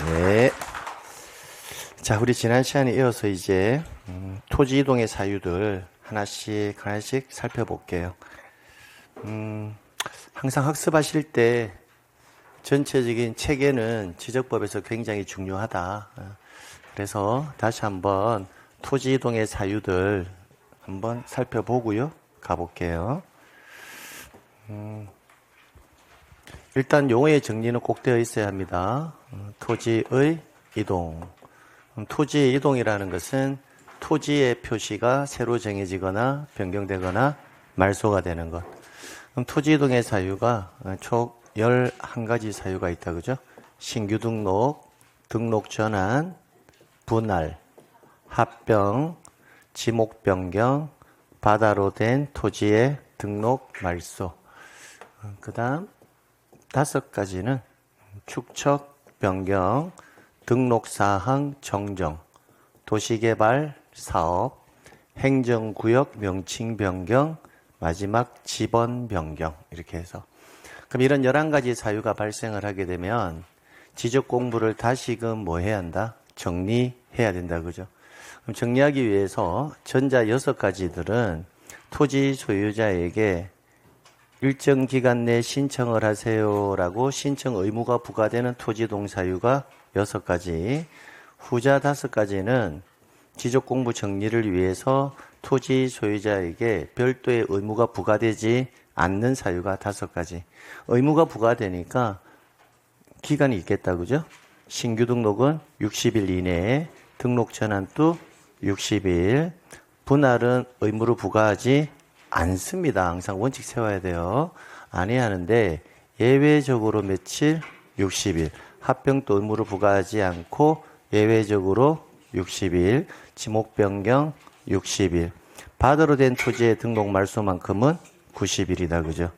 네. 자, 우리 지난 시간에 이어서 이제 토지 이동의 사유들 하나씩 살펴볼게요. 항상 학습하실 때 전체적인 체계는 지적법에서 굉장히 중요하다. 그래서 다시 한번 토지 이동의 사유들 한번 살펴보고요. 가볼게요. 일단 용어의 정리는 꼭 되어 있어야 합니다. 토지의 이동. 토지의 이동이라는 것은 토지의 표시가 새로 정해지거나 변경되거나 말소가 되는 것. 그럼 토지 이동의 사유가 총 11가지 사유가 있다, 그죠? 신규 등록, 등록 전환, 분할, 합병, 지목 변경, 바다로 된 토지의 등록 말소. 그 다음 5가지는 축척 변경, 등록사항 정정, 도시개발 사업, 행정구역 명칭 변경, 마지막 지번 변경, 이렇게 해서. 그럼 이런 11가지 사유가 발생을 하게 되면 지적 공부를 다시금 뭐 해야 한다? 정리해야 된다, 그죠? 그럼 정리하기 위해서 전자 6가지들은 토지 소유자에게 일정 기간 내 신청을 하세요라고 신청 의무가 부과되는 토지 동사유가 6가지, 후자 5가지는 지적 공부 정리를 위해서 토지 소유자에게 별도의 의무가 부과되지 않는 사유가 5가지. 의무가 부과되니까 기간이 있겠다, 그죠? 신규 등록은 60일 이내에, 등록 전환도 60일, 분할은 의무를 부과하지 않습니다. 항상 원칙 세워야 돼요. 안 해야 하는데 예외적으로 며칠? 60일. 합병도 의무를 부과하지 않고 예외적으로 60일. 지목 변경 60일. 바다로 된 토지의 등록 말소만큼은 90일이다. 그죠?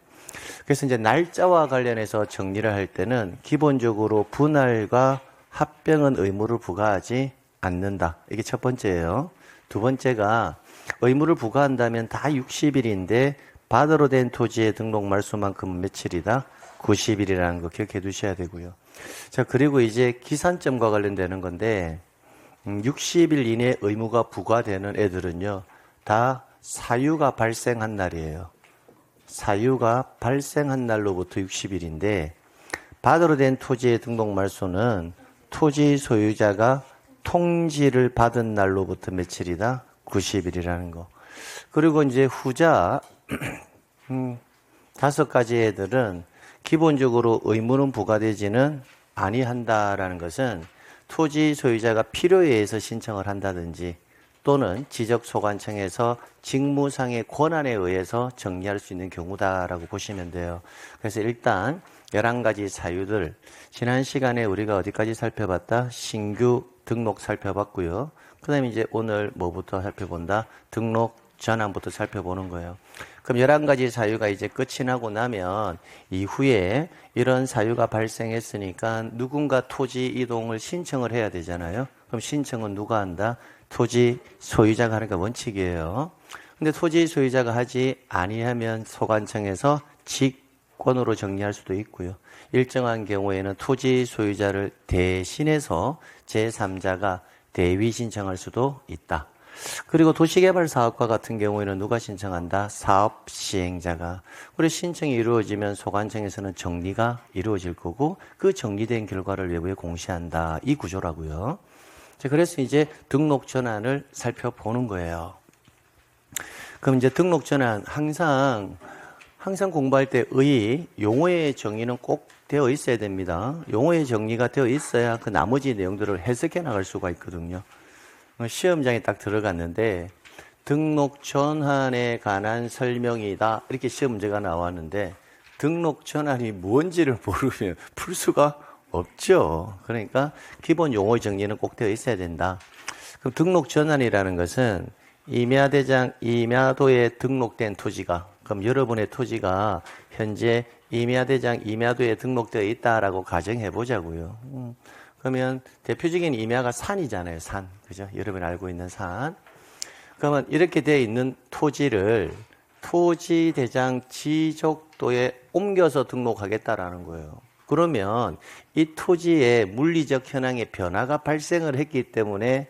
그래서 이제 날짜와 관련해서 정리를 할 때는 기본적으로 분할과 합병은 의무를 부과하지 않는다. 이게 첫 번째예요. 두 번째가 의무를 부과한다면 다 60일인데 바다로 된 토지의 등록 말소만큼은 며칠이다? 90일이라는 거 기억해 두셔야 되고요. 자, 그리고 이제 기산점과 관련되는 건데 60일 이내 의무가 부과되는 애들은요, 다 사유가 발생한 날이에요. 사유가 발생한 날로부터 60일인데 바다로 된 토지의 등록 말소는 토지 소유자가 통지를 받은 날로부터 며칠이다? 90일이라는 거. 그리고 이제 후자 5가지 애들은 기본적으로 의무는 부과되지는 아니한다라는 것은 토지 소유자가 필요에 의해서 신청을 한다든지 또는 지적소관청에서 직무상의 권한에 의해서 정리할 수 있는 경우다라고 보시면 돼요. 그래서 일단 11가지 사유들, 지난 시간에 우리가 어디까지 살펴봤다? 신규 등록 살펴봤고요. 그 다음에 이제 오늘 뭐부터 살펴본다? 등록 전환부터 살펴보는 거예요. 그럼 11가지 사유가 이제 끝이 나고 나면 이후에 이런 사유가 발생했으니까 누군가 토지 이동을 신청을 해야 되잖아요. 그럼 신청은 누가 한다? 토지 소유자가 하는 게 원칙이에요. 근데 토지 소유자가 하지 아니하면 소관청에서 직권으로 정리할 수도 있고요. 일정한 경우에는 토지 소유자를 대신해서 제3자가 대위 신청할 수도 있다. 그리고 도시개발사업과 같은 경우에는 누가 신청한다? 사업 시행자가. 그리고 신청이 이루어지면 소관청에서는 정리가 이루어질 거고 그 정리된 결과를 외부에 공시한다. 이 구조라고요. 그래서 이제 등록 전환을 살펴보는 거예요. 그럼 이제 등록 전환 항상 공부할 때 용어의 정의는 꼭 되어 있어야 됩니다. 용어의 정리가 되어 있어야 그 나머지 내용들을 해석해 나갈 수가 있거든요. 시험장에 딱 들어갔는데 등록 전환에 관한 설명이다. 이렇게 시험 문제가 나왔는데 등록 전환이 뭔지를 모르면 풀 수가 없죠. 그러니까 기본 용어의 정리는 꼭 되어 있어야 된다. 그럼 등록 전환이라는 것은 임야도에 등록된 토지가, 그럼 여러분의 토지가 현재 임야도에 등록되어 있다라고 가정해 보자고요. 그러면 대표적인 임야가 산이잖아요. 산. 그죠? 여러분이 알고 있는 산. 그러면 이렇게 되어 있는 토지를 토지대장 지적도에 옮겨서 등록하겠다라는 거예요. 그러면 이 토지에 물리적 현황의 변화가 발생을 했기 때문에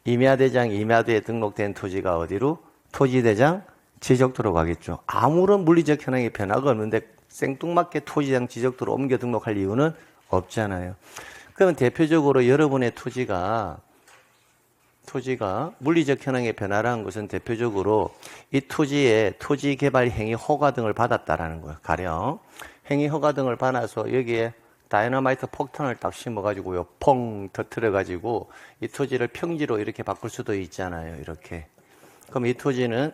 임야대장, 임야도에 등록된 토지가 어디로? 토지대장 지적도로 가겠죠. 아무런 물리적 현황의 변화가 없는데 생뚱맞게 토지대장 지적도로 옮겨 등록할 이유는 없잖아요. 그럼 대표적으로 여러분의 토지가 물리적 현황의 변화라는 것은 대표적으로 이 토지에 토지 개발 행위 허가 등을 받았다라는 거예요. 가령 행위 허가 등을 받아서 여기에 다이너마이트 폭탄을 딱 심어가지고요, 펑 터트려가지고 이 토지를 평지로 이렇게 바꿀 수도 있잖아요. 이렇게. 그럼 이 토지는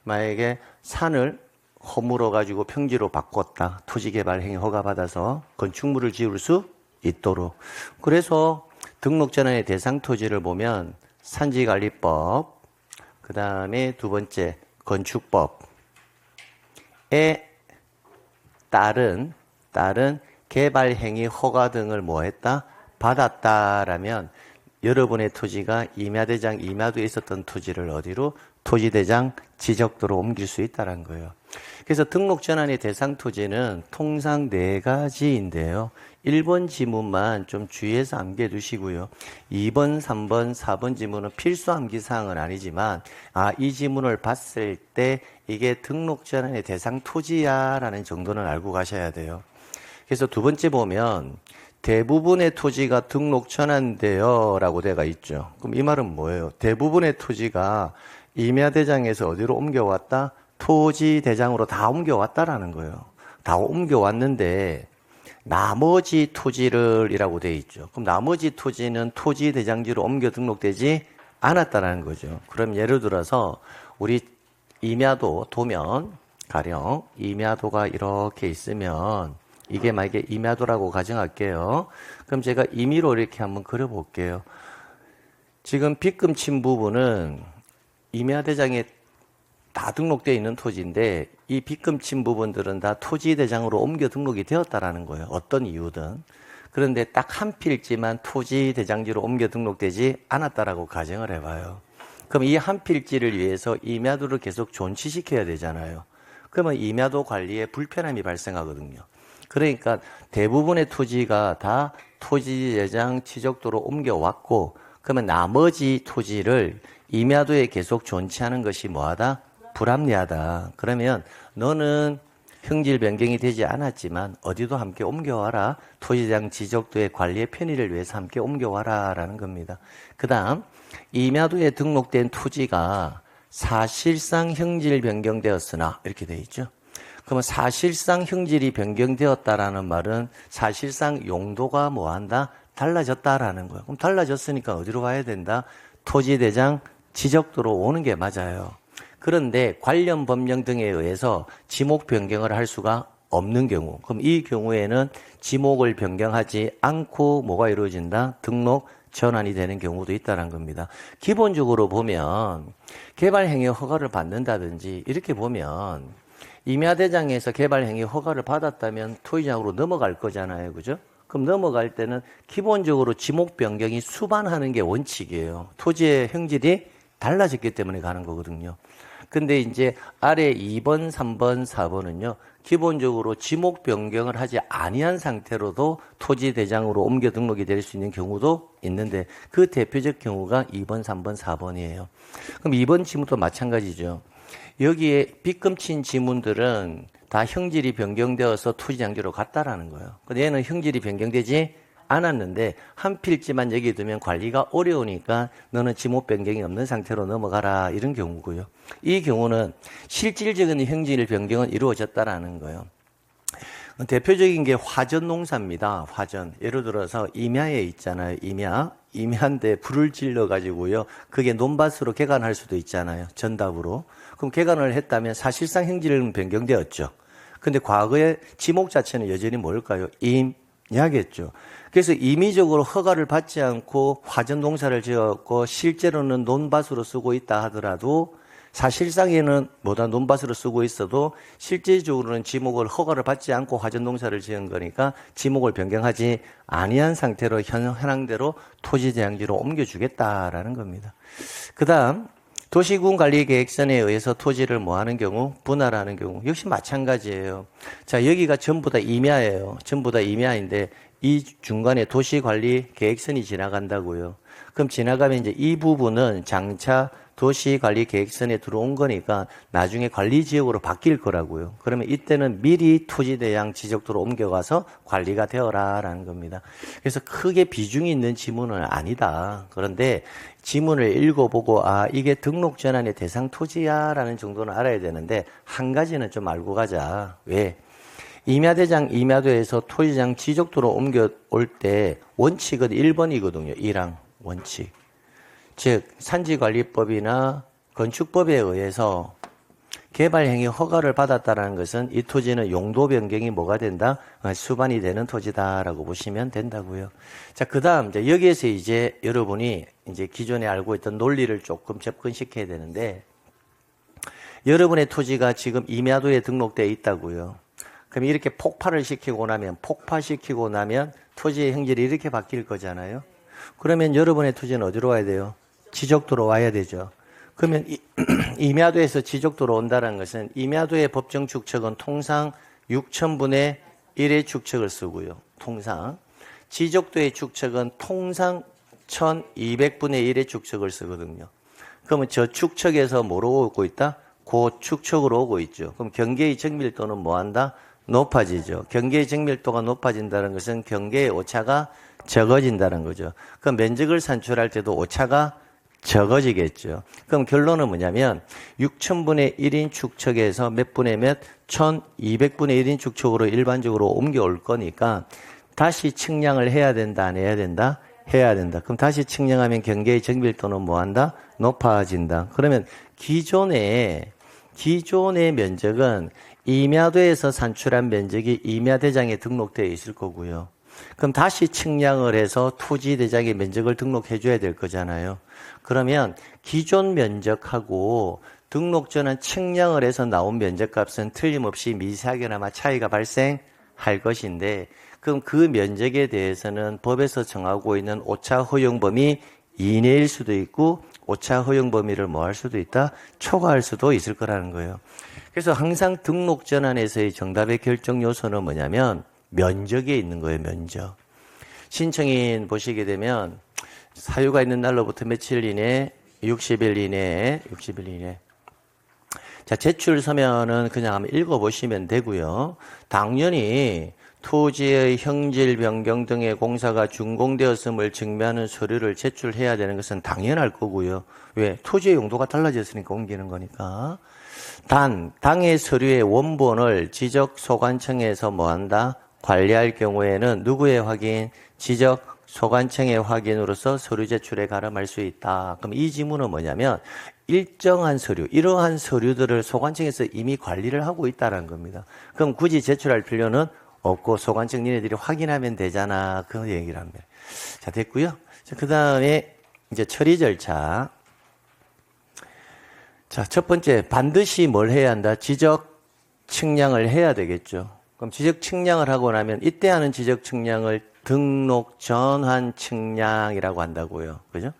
만약에 산을 허물어가지고 평지로 바꿨다. 토지 개발 행위 허가 받아서 건축물을 지을 수 있도록. 그래서 등록 전환의 대상 토지를 보면 산지관리법, 그 다음에 두 번째 건축법에 따른 개발 행위 허가 등을 뭐 했다? 받았다라면 여러분의 토지가 임야대장, 임야도에 있었던 토지를 어디로? 토지대장 지적도로 옮길 수 있다는 거예요. 그래서 등록 전환의 대상 토지는 통상 4가지인데요. 1번 지문만 좀 주의해서 암기해 두시고요. 2번, 3번, 4번 지문은 필수 암기사항은 아니지만 이 지문을 봤을 때 이게 등록 전환의 대상 토지야 라는 정도는 알고 가셔야 돼요. 그래서 두 번째 보면 대부분의 토지가 등록 전환되어 라고 되어 있죠. 그럼 이 말은 뭐예요? 대부분의 토지가 임야대장에서 어디로 옮겨왔다? 토지대장으로 다 옮겨왔다라는 거예요. 다 옮겨왔는데 나머지 토지를 이라고 되어 있죠. 그럼 나머지 토지는 토지대장지로 옮겨 등록되지 않았다라는 거죠. 그럼 예를 들어서 우리 임야도 도면 가령 임야도가 이렇게 있으면 이게 만약에 임야도라고 가정할게요. 그럼 제가 임의로 이렇게 한번 그려볼게요. 지금 빗금 친 부분은 임야대장에 다 등록되어 있는 토지인데 이 빗금 친 부분들은 다 토지대장으로 옮겨 등록이 되었다라는 거예요. 어떤 이유든. 그런데 딱 한 필지만 토지대장지로 옮겨 등록되지 않았다라고 가정을 해봐요. 그럼 이 한 필지를 위해서 임야도를 계속 존치시켜야 되잖아요. 그러면 임야도 관리에 불편함이 발생하거든요. 그러니까 대부분의 토지가 다 토지대장 지적도로 옮겨왔고 그러면 나머지 토지를 임야도에 계속 존치하는 것이 뭐하다? 불합리하다. 그러면 너는 형질 변경이 되지 않았지만 어디도 함께 옮겨와라. 토지대장 지적도의 관리의 편의를 위해서 함께 옮겨와라 라는 겁니다. 그 다음 임야도에 등록된 토지가 사실상 형질 변경되었으나 이렇게 되어 있죠. 그러면 사실상 형질이 변경되었다라는 말은 사실상 용도가 뭐한다? 달라졌다라는 거예요. 그럼 달라졌으니까 어디로 가야 된다? 토지대장 지적도로 오는 게 맞아요. 그런데 관련 법령 등에 의해서 지목 변경을 할 수가 없는 경우, 그럼 이 경우에는 지목을 변경하지 않고 뭐가 이루어진다? 등록 전환이 되는 경우도 있다는 겁니다. 기본적으로 보면 개발행위 허가를 받는다든지 이렇게 보면 임야대장에서 개발행위 허가를 받았다면 토지장으로 넘어갈 거잖아요. 그죠? 그럼 넘어갈 때는 기본적으로 지목 변경이 수반하는 게 원칙이에요. 토지의 형질이 달라졌기 때문에 가는 거거든요. 근데 이제 아래 2번, 3번, 4번은요. 기본적으로 지목 변경을 하지 아니한 상태로도 토지 대장으로 옮겨 등록이 될 수 있는 경우도 있는데 그 대표적 경우가 2번, 3번, 4번이에요. 그럼 2번 지문도 마찬가지죠. 여기에 빗금 친 지문들은 다 형질이 변경되어서 토지 장지로 갔다라는 거예요. 근데 얘는 형질이 변경되지 않았는데 한 필지만 여기 두면 관리가 어려우니까 너는 지목 변경이 없는 상태로 넘어가라 이런 경우고요. 이 경우는 실질적인 형질 변경은 이루어졌다라는 거예요. 대표적인 게 화전 농사입니다. 화전. 예를 들어서 임야에 있잖아요. 임야인데 불을 질러 가지고요. 그게 논밭으로 개간할 수도 있잖아요. 전답으로. 그럼 개간을 했다면 사실상 형질은 변경되었죠. 근데 과거의 지목 자체는 여전히 뭘까요? 임야겠죠. 그래서 임의적으로 허가를 받지 않고 화전 농사를 지었고 실제로는 논밭으로 쓰고 있다 하더라도 사실상에는 뭐다 논밭으로 쓰고 있어도 실제적으로는 지목을 허가를 받지 않고 화전 농사를 지은 거니까 지목을 변경하지 아니한 상태로 현황대로 토지 대장지로 옮겨주겠다라는 겁니다. 그 다음 도시군관리계획선에 의해서 토지를 뭐 하는 경우? 분할하는 경우. 역시 마찬가지예요. 자, 여기가 전부 다 임야예요. 전부 다 임야인데 이 중간에 도시관리계획선이 지나간다고요. 그럼 지나가면 이제 이 부분은 장차 도시관리계획선에 들어온 거니까 나중에 관리지역으로 바뀔 거라고요. 그러면 이때는 미리 토지대장 지적도로 옮겨가서 관리가 되어라라는 겁니다. 그래서 크게 비중이 있는 지문은 아니다. 그런데 지문을 읽어보고 이게 등록전환의 대상 토지야라는 정도는 알아야 되는데 한 가지는 좀 알고 가자. 왜? 임야대장 임야도에서 토지장 지적도로 옮겨올 때 원칙은 1번이거든요. 1항 원칙. 즉 산지관리법이나 건축법에 의해서 개발행위 허가를 받았다는 것은 이 토지는 용도 변경이 뭐가 된다? 수반이 되는 토지다라고 보시면 된다고요. 자, 그다음 여기에서 이제 여러분이 이제 기존에 알고 있던 논리를 조금 접근시켜야 되는데 여러분의 토지가 지금 임야도에 등록되어 있다고요. 그럼 이렇게 폭파시키고 나면 토지의 형질이 이렇게 바뀔 거잖아요. 그러면 여러분의 토지는 어디로 와야 돼요? 지적도로 와야 되죠. 그러면 임야도에서 지적도로 온다는 것은 임야도의 법정 축척은 통상 6,000분의 1의 축척을 쓰고요. 통상. 지적도의 축척은 통상 1,200분의 1의 축척을 쓰거든요. 그러면 저 축척에서 뭐로 오고 있다? 고축척으로 오고 있죠. 그럼 경계의 정밀도는 뭐 한다? 높아지죠. 경계의 정밀도가 높아진다는 것은 경계의 오차가 적어진다는 거죠. 그럼 면적을 산출할 때도 오차가 적어지겠죠. 그럼 결론은 뭐냐면 6,000분의 1인 축척에서 몇 분의 몇? 1,200분의 1인 축척으로 일반적으로 옮겨올 거니까 다시 측량을 해야 된다, 안 해야 된다? 해야 된다. 그럼 다시 측량하면 경계의 정밀도는 뭐 한다? 높아진다. 그러면 기존의 면적은 임야도에서 산출한 면적이 임야대장에 등록되어 있을 거고요. 그럼 다시 측량을 해서 토지대장의 면적을 등록해 줘야 될 거잖아요. 그러면 기존 면적하고 등록전환 측량을 해서 나온 면적값은 틀림없이 미세하게나마 차이가 발생할 것인데 그럼 그 면적에 대해서는 법에서 정하고 있는 오차 허용 범위 이내일 수도 있고 오차 허용 범위를 뭐 할 수도 있다? 초과할 수도 있을 거라는 거예요. 그래서 항상 등록전환에서의 정답의 결정 요소는 뭐냐면 면적에 있는 거예요. 면적. 신청인 보시게 되면 사유가 있는 날로부터 며칠 이내? 60일 이내에 자, 제출 서면은 그냥 한번 읽어보시면 되고요. 당연히 토지의 형질 변경 등의 공사가 준공되었음을 증명하는 서류를 제출해야 되는 것은 당연할 거고요. 왜? 토지의 용도가 달라졌으니까 옮기는 거니까. 당의 서류의 원본을 지적소관청에서 뭐한다? 관리할 경우에는 누구의 확인? 지적소관청의 확인으로서 서류 제출에 가름할 수 있다. 그럼 이 지문은 뭐냐면 일정한 서류, 이러한 서류들을 소관청에서 이미 관리를 하고 있다는 겁니다. 그럼 굳이 제출할 필요는 없고 소관청 니네들이 확인하면 되잖아. 그 얘기를 합니다. 자, 됐고요. 자, 그 다음에 이제 처리 절차. 자, 첫 번째 반드시 뭘 해야 한다? 지적 측량을 해야 되겠죠. 그럼 지적 측량을 하고 나면 이때 하는 지적 측량을 등록 전환 측량이라고 한다고요. 그죠?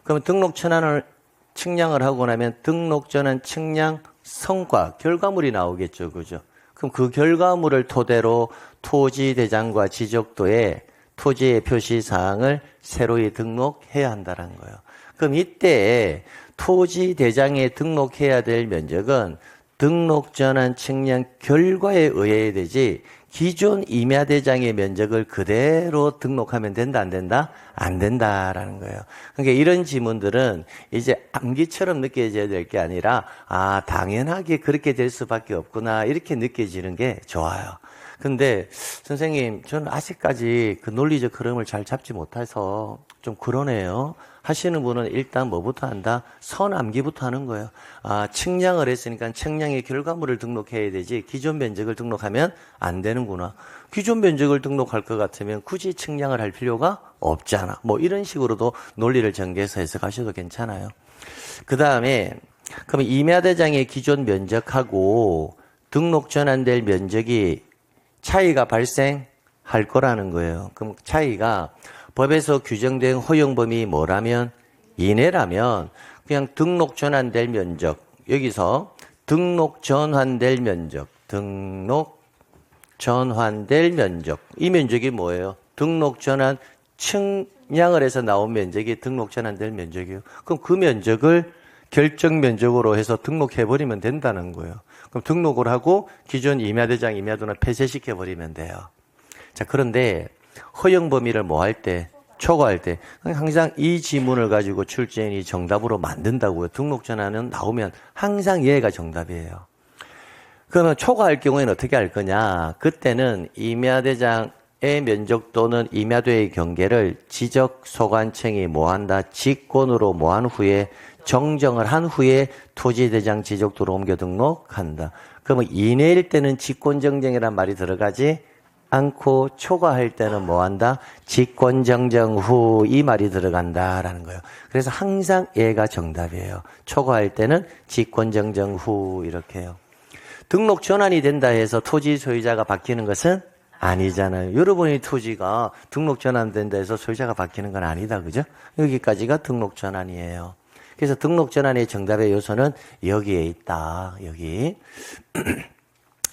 그러면 등록 전환을 측량을 하고 나면 등록 전환 측량 성과, 결과물이 나오겠죠. 그죠? 그럼 그 결과물을 토대로 토지 대장과 지적도에 토지의 표시 사항을 새로이 등록해야 한다는 거예요. 그럼 이때 토지 대장에 등록해야 될 면적은 등록 전환 측량 결과에 의해야 되지 기존 임야대장의 면적을 그대로 등록하면 된다, 안 된다? 안 된다라는 거예요. 그러니까 이런 지문들은 이제 암기처럼 느껴져야 될 게 아니라 당연하게 그렇게 될 수밖에 없구나 이렇게 느껴지는 게 좋아요. 근데 선생님 저는 아직까지 그 논리적 흐름을 잘 잡지 못해서 좀 그러네요. 하시는 분은 일단 뭐부터 한다? 선암기부터 하는 거예요. 측량을 했으니까 측량의 결과물을 등록해야 되지 기존 면적을 등록하면 안 되는구나. 기존 면적을 등록할 것 같으면 굳이 측량을 할 필요가 없잖아. 뭐 이런 식으로도 논리를 전개해서 해석하셔도 괜찮아요. 그 다음에 그럼 임야대장의 기존 면적하고 등록 전환될 면적이 차이가 발생할 거라는 거예요. 그럼 차이가 법에서 규정된 허용 범위 뭐라면 이내라면 그냥 등록 전환될 면적. 여기서 등록 전환될 면적. 등록 전환될 면적. 이 면적이 뭐예요? 등록 전환 측량을 해서 나온 면적이 등록 전환될 면적이에요. 그럼 그 면적을 결정 면적으로 해서 등록해버리면 된다는 거예요. 그럼 등록을 하고 기존 임야대장, 임야도는 폐쇄시켜버리면 돼요. 자, 그런데 허용 범위를 뭐 할 때? 초과할 때 항상 이 지문을 가지고 출제인이 정답으로 만든다고요. 등록 전환은 나오면 항상 얘가 정답이에요. 그러면 초과할 경우에는 어떻게 할 거냐? 그때는 임야대장의 면적 또는 임야도의 경계를 지적소관청이 뭐한다? 직권으로 뭐한 후에 정정을 한 후에 토지대장 지적도로 옮겨 등록한다. 그러면 이내일 때는 직권정정이란 말이 들어가지 않고 초과할 때는 뭐한다? 직권정정 후 이 말이 들어간다라는 거예요. 그래서 항상 얘가 정답이에요. 초과할 때는 직권정정 후 이렇게 해요. 등록 전환이 된다 해서 토지 소유자가 바뀌는 것은 아니잖아요. 여러분의 토지가 등록 전환된다 해서 소유자가 바뀌는 건 아니다. 그죠? 여기까지가 등록 전환이에요. 그래서 등록 전환의 정답의 요소는 여기에 있다. 여기.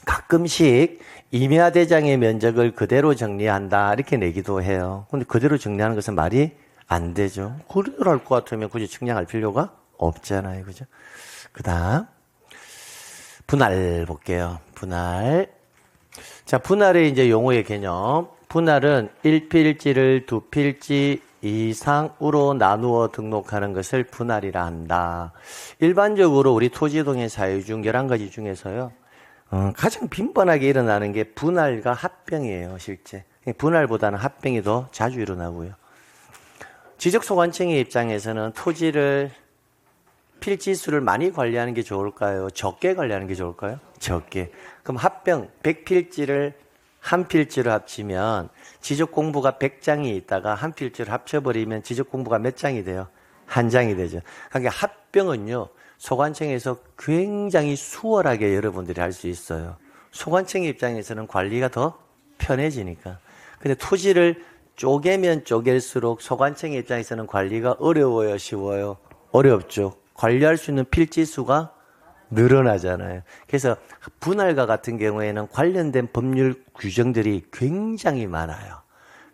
가끔씩 임야대장의 면적을 그대로 정리한다. 이렇게 내기도 해요. 근데 그대로 정리하는 것은 말이 안 되죠. 그대로 할 것 같으면 굳이 측량할 필요가 없잖아요. 그죠? 그 다음. 분할 볼게요. 분할. 자, 분할의 이제 용어의 개념. 분할은 1필지를 2필지 이상으로 나누어 등록하는 것을 분할이라 한다. 일반적으로 우리 토지동의 사유 중 11가지 중에서요. 가장 빈번하게 일어나는 게 분할과 합병이에요, 실제. 분할보다는 합병이 더 자주 일어나고요. 지적소관청의 입장에서는 토지를 필지수를 많이 관리하는 게 좋을까요? 적게 관리하는 게 좋을까요? 적게. 그럼 합병 100필지를 한 필지로 합치면 지적공부가 100장이 있다가 한 필지로 합쳐버리면 지적공부가 몇 장이 돼요? 한 장이 되죠. 그러니까 합병은요. 소관청에서 굉장히 수월하게 여러분들이 할 수 있어요. 소관청의 입장에서는 관리가 더 편해지니까. 근데 토지를 쪼개면 쪼갤수록 소관청의 입장에서는 관리가 어려워요, 쉬워요? 어렵죠. 관리할 수 있는 필지 수가 늘어나잖아요. 그래서 분할과 같은 경우에는 관련된 법률 규정들이 굉장히 많아요.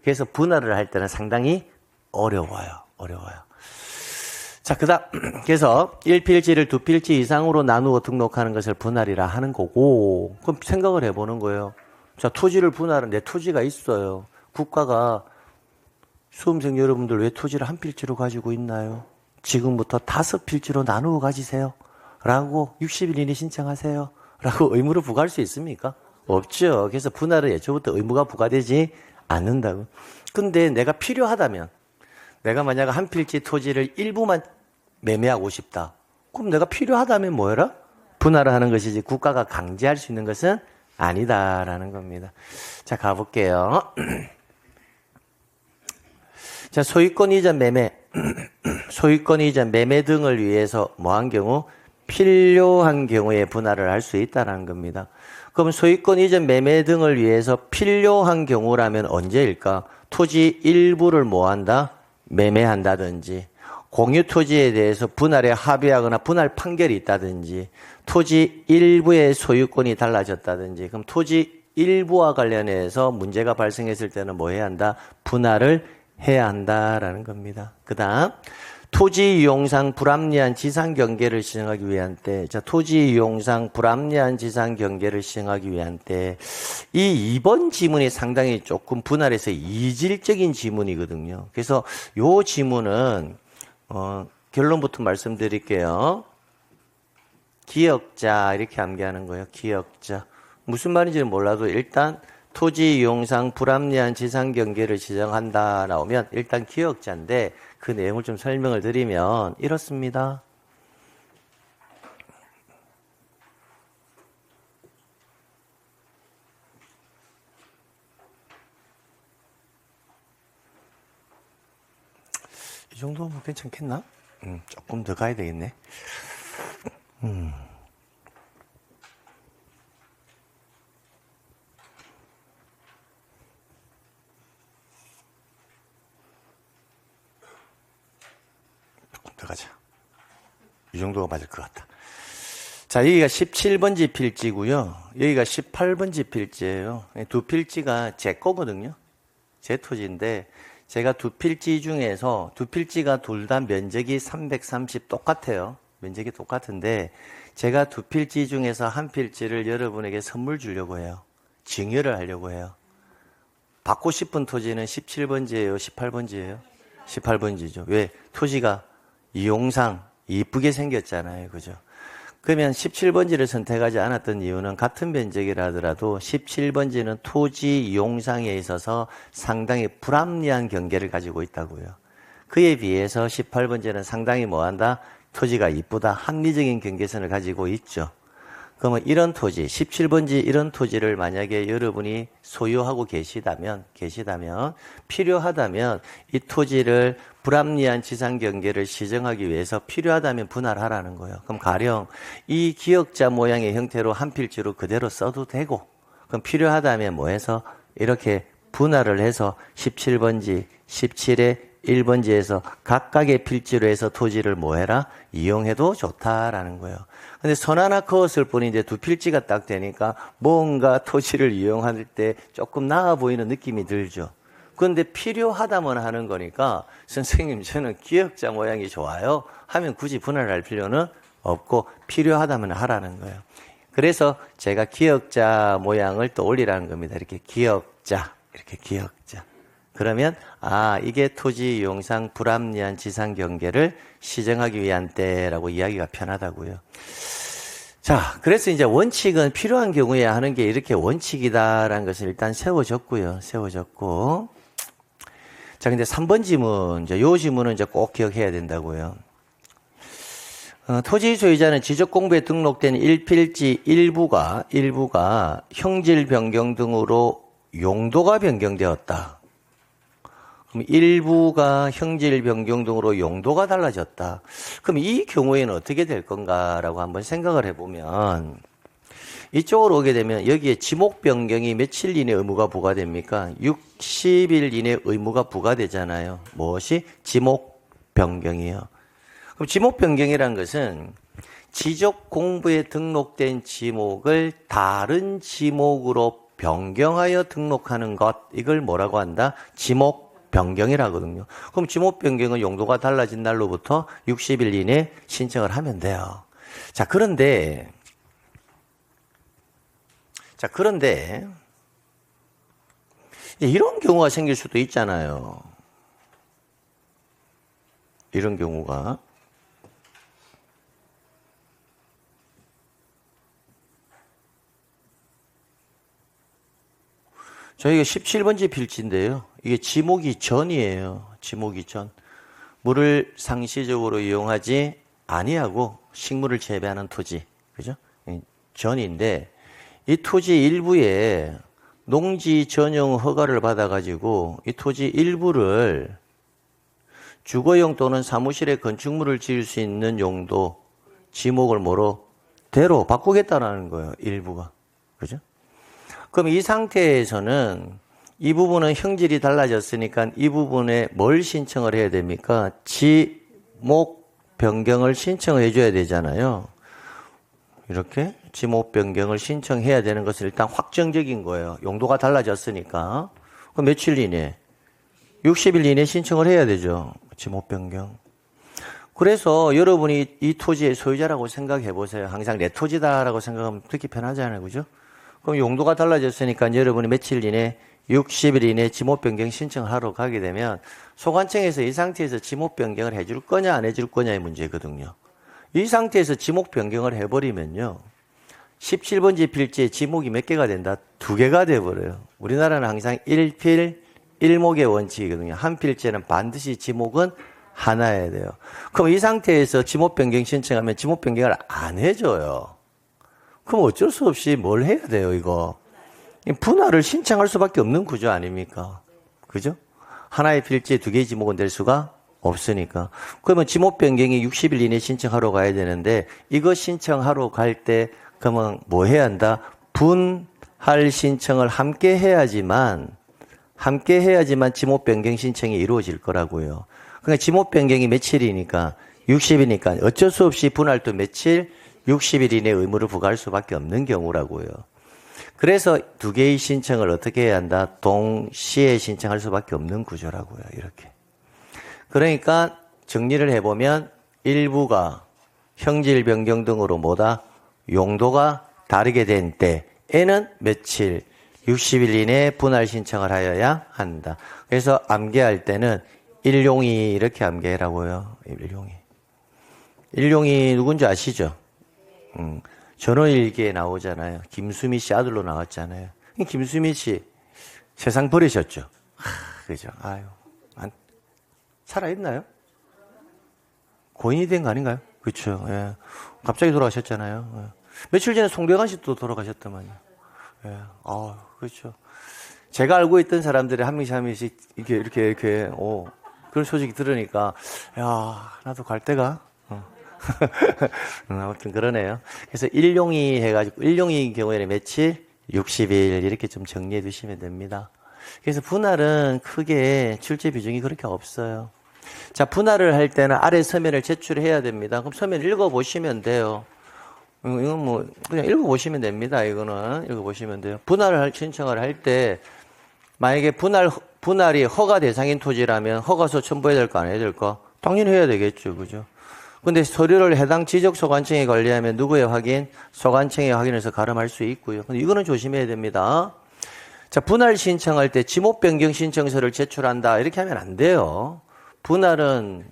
그래서 분할을 할 때는 상당히 어려워요. 자, 그래서 1필지를 2필지 이상으로 나누어 등록하는 것을 분할이라 하는 거고, 그럼 생각을 해보는 거예요. 자, 토지를 분할은 내 토지가 있어요. 국가가 수험생 여러분들 왜 토지를 한 필지로 가지고 있나요? 지금부터 5필지로 나누어 가지세요. 라고 60일 이내 신청하세요. 라고 의무를 부과할 수 있습니까? 없죠. 그래서 분할은 애초부터 의무가 부과되지 않는다고. 근데 내가 필요하다면, 내가 만약 한 필지 토지를 일부만 매매하고 싶다. 그럼 내가 필요하다면 뭐해라? 분할을 하는 것이지 국가가 강제할 수 있는 것은 아니다라는 겁니다. 자, 가볼게요. 자, 소유권 이전 매매. 소유권 이전 매매 등을 위해서 뭐한 경우? 필요한 경우에 분할을 할 수 있다는 겁니다. 그럼 소유권 이전 매매 등을 위해서 필요한 경우라면 언제일까? 토지 일부를 뭐한다? 매매한다든지, 공유 토지에 대해서 분할에 합의하거나 분할 판결이 있다든지, 토지 일부의 소유권이 달라졌다든지, 그럼 토지 일부와 관련해서 문제가 발생했을 때는 뭐 해야 한다? 분할을 해야 한다라는 겁니다. 그 다음, 토지 이용상 불합리한 지상 경계를 시행하기 위한 때, 자, 토지 이용상 불합리한 지상 경계를 시행하기 위한 때, 이 2번 지문이 상당히 조금 분할해서 이질적인 지문이거든요. 그래서 요 지문은, 결론부터 말씀드릴게요. 기억자, 이렇게 암기하는 거예요. 기억자. 무슨 말인지는 몰라도 일단 토지 이용상 불합리한 지상 경계를 지정한다 나오면 일단 기억자인데 그 내용을 좀 설명을 드리면 이렇습니다. 이 정도면 괜찮겠나? 조금 더 가야 되겠네. 조금 더 가자. 이 정도가 맞을 것 같다. 자, 여기가 17번지 필지고요. 여기가 18번지 필지예요. 두 필지가 제 거거든요. 제 토지인데 제가 두 필지 중에서 두 필지가 둘 다 면적이 330 똑같아요. 면적이 똑같은데 제가 두 필지 중에서 한 필지를 여러분에게 선물 주려고 해요. 증여를 하려고 해요. 받고 싶은 토지는 17번지예요? 18번지예요? 18번지죠. 왜? 토지가 이용상 이쁘게 생겼잖아요. 그죠? 그러면 17번지를 선택하지 않았던 이유는 같은 면적이라 하더라도 17번지는 토지 이용상에 있어서 상당히 불합리한 경계를 가지고 있다고요. 그에 비해서 18번지는 상당히 뭐한다? 토지가 이쁘다. 합리적인 경계선을 가지고 있죠. 그러면 이런 토지, 17번지 이런 토지를 만약에 여러분이 소유하고 계시다면, 필요하다면 이 토지를 불합리한 지상 경계를 시정하기 위해서 필요하다면 분할하라는 거예요. 그럼 가령 이 기역자 모양의 형태로 한 필지로 그대로 써도 되고, 그럼 필요하다면 뭐 해서 이렇게 분할을 해서 17번지, 17의 1번지에서 각각의 필지로 해서 토지를 뭐 해라? 이용해도 좋다라는 거예요. 근데 선 하나 그었을 뿐이 이제 두 필지가 딱 되니까 뭔가 토지를 이용할 때 조금 나아 보이는 느낌이 들죠. 그런데 필요하다면 하는 거니까 선생님 저는 기역자 모양이 좋아요 하면 굳이 분할할 필요는 없고 필요하다면 하라는 거예요. 그래서 제가 기역자 모양을 또 올리라는 겁니다. 이렇게 기역자, 이렇게 기역자. 그러면 이게 토지 이용상 불합리한 지상 경계를 시정하기 위한 때라고 이야기가 편하다고요. 자, 그래서 이제 원칙은 필요한 경우에 하는 게 이렇게 원칙이다라는 것을 일단 세워졌고요. 세워졌고. 자, 근데 3번 지문, 이제 요 지문은 이제 꼭 기억해야 된다고요. 토지 소유자는 지적공부에 등록된 1필지 일부가 형질 변경 등으로 용도가 변경되었다. 그럼 일부가 형질 변경 등으로 용도가 달라졌다. 그럼 이 경우에는 어떻게 될 건가라고 한번 생각을 해보면 이쪽으로 오게 되면 여기에 지목 변경이 며칠 이내 의무가 부과됩니까? 60일 이내 의무가 부과되잖아요. 무엇이? 지목 변경이요. 그럼 지목 변경이라는 것은 지적 공부에 등록된 지목을 다른 지목으로 변경하여 등록하는 것, 이걸 뭐라고 한다? 지목 변경이라거든요. 그럼 지목 변경은 용도가 달라진 날로부터 60일 이내 신청을 하면 돼요. 자, 그런데 이런 경우가 생길 수도 있잖아요. 이런 경우가. 저희가 17번지 필지인데요. 이게 지목이 전이에요. 지목이 전. 물을 상시적으로 이용하지 아니하고 식물을 재배하는 토지. 그죠? 전인데 이 토지 일부에 농지 전용 허가를 받아가지고 이 토지 일부를 주거용 또는 사무실에 건축물을 지을 수 있는 용도 지목을 뭐로? 대로 바꾸겠다라는 거예요. 일부가. 그죠? 그럼 이 상태에서는 이 부분은 형질이 달라졌으니까 이 부분에 뭘 신청을 해야 됩니까? 지목 변경을 신청해 줘야 되잖아요. 이렇게 지목 변경을 신청해야 되는 것은 일단 확정적인 거예요. 용도가 달라졌으니까. 그럼 며칠 이내? 60일 이내 신청을 해야 되죠. 지목 변경. 그래서 여러분이 이 토지의 소유자라고 생각해 보세요. 항상 내 토지다라고 생각하면 듣기 편하잖아요. 그죠? 그럼 용도가 달라졌으니까 여러분이 며칠 이내 60일 이내 지목 변경 신청을 하러 가게 되면 소관청에서 이 상태에서 지목 변경을 해줄 거냐 안 해줄 거냐의 문제거든요. 이 상태에서 지목 변경을 해버리면요. 17번지 필지에 지목이 몇 개가 된다? 2개가 돼버려요. 우리나라는 항상 1필 1목의 원칙이거든요. 한 필지에는 반드시 지목은 하나여야 돼요. 그럼 이 상태에서 지목 변경 신청하면 지목 변경을 안 해줘요. 그럼 어쩔 수 없이 뭘 해야 돼요, 이거? 분할을 신청할 수밖에 없는 구조 아닙니까? 그죠? 하나의 필지에 2개의 지목은 될 수가 없으니까. 그러면 지목 변경이 60일 이내 신청하러 가야 되는데 이거 신청하러 갈 때 그러면 뭐 해야 한다? 분할 신청을 함께 해야지만 지목 변경 신청이 이루어질 거라고요. 그러니까 지목 변경이 며칠이니까 60이니까 어쩔 수 없이 분할도 며칠 60일 이내 의무를 부과할 수밖에 없는 경우라고요. 그래서 두 개의 신청을 어떻게 해야 한다? 동시에 신청할 수밖에 없는 구조라고요. 이렇게. 그러니까 정리를 해보면 일부가 형질 변경 등으로 뭐다? 용도가 다르게 된 때에는 며칠 60일 이내에 분할 신청을 하여야 한다. 그래서 암기할 때는 일용이 이렇게 암기해라고요. 일용이 누군지 아시죠? 전원일기에 나오잖아요. 김수미 씨 아들로 나왔잖아요. 김수미 씨 세상 버리셨죠? 그죠? 아유, 살아있나요? 고인이 된 거 아닌가요? 그렇죠. 예. 갑자기 돌아가셨잖아요. 예. 며칠 전에 송대관 씨도 돌아가셨더만요. 예. 그렇죠. 제가 알고 있던 사람들이 한 명씩 한 명씩 이렇게 그런 소식이 들으니까 야, 나도 갈 때가 아무튼 그러네요. 그래서 일용이 해가지고 일용이 경우에는 며칠 60일 이렇게 좀 정리해 두시면 됩니다. 그래서 분할은 크게 출제 비중이 그렇게 없어요. 자, 분할을 할 때는 아래 서면을 제출해야 됩니다. 그럼 서면 읽어보시면 돼요. 이건 뭐 그냥 읽어보시면 됩니다. 이거는 읽어보시면 돼요. 분할을 신청을 할 때 만약에 분할이 허가 대상인 토지라면 허가서 첨부해야 될거 안 해야 될까? 당연히 해야 되겠죠. 그죠? 근데 서류를 해당 지적소관청에 관리하면 누구의 확인? 소관청의 확인해서 가름할 수 있고요. 근데 이거는 조심해야 됩니다. 자, 분할 신청할 때 지목 변경 신청서를 제출한다. 이렇게 하면 안 돼요. 분할은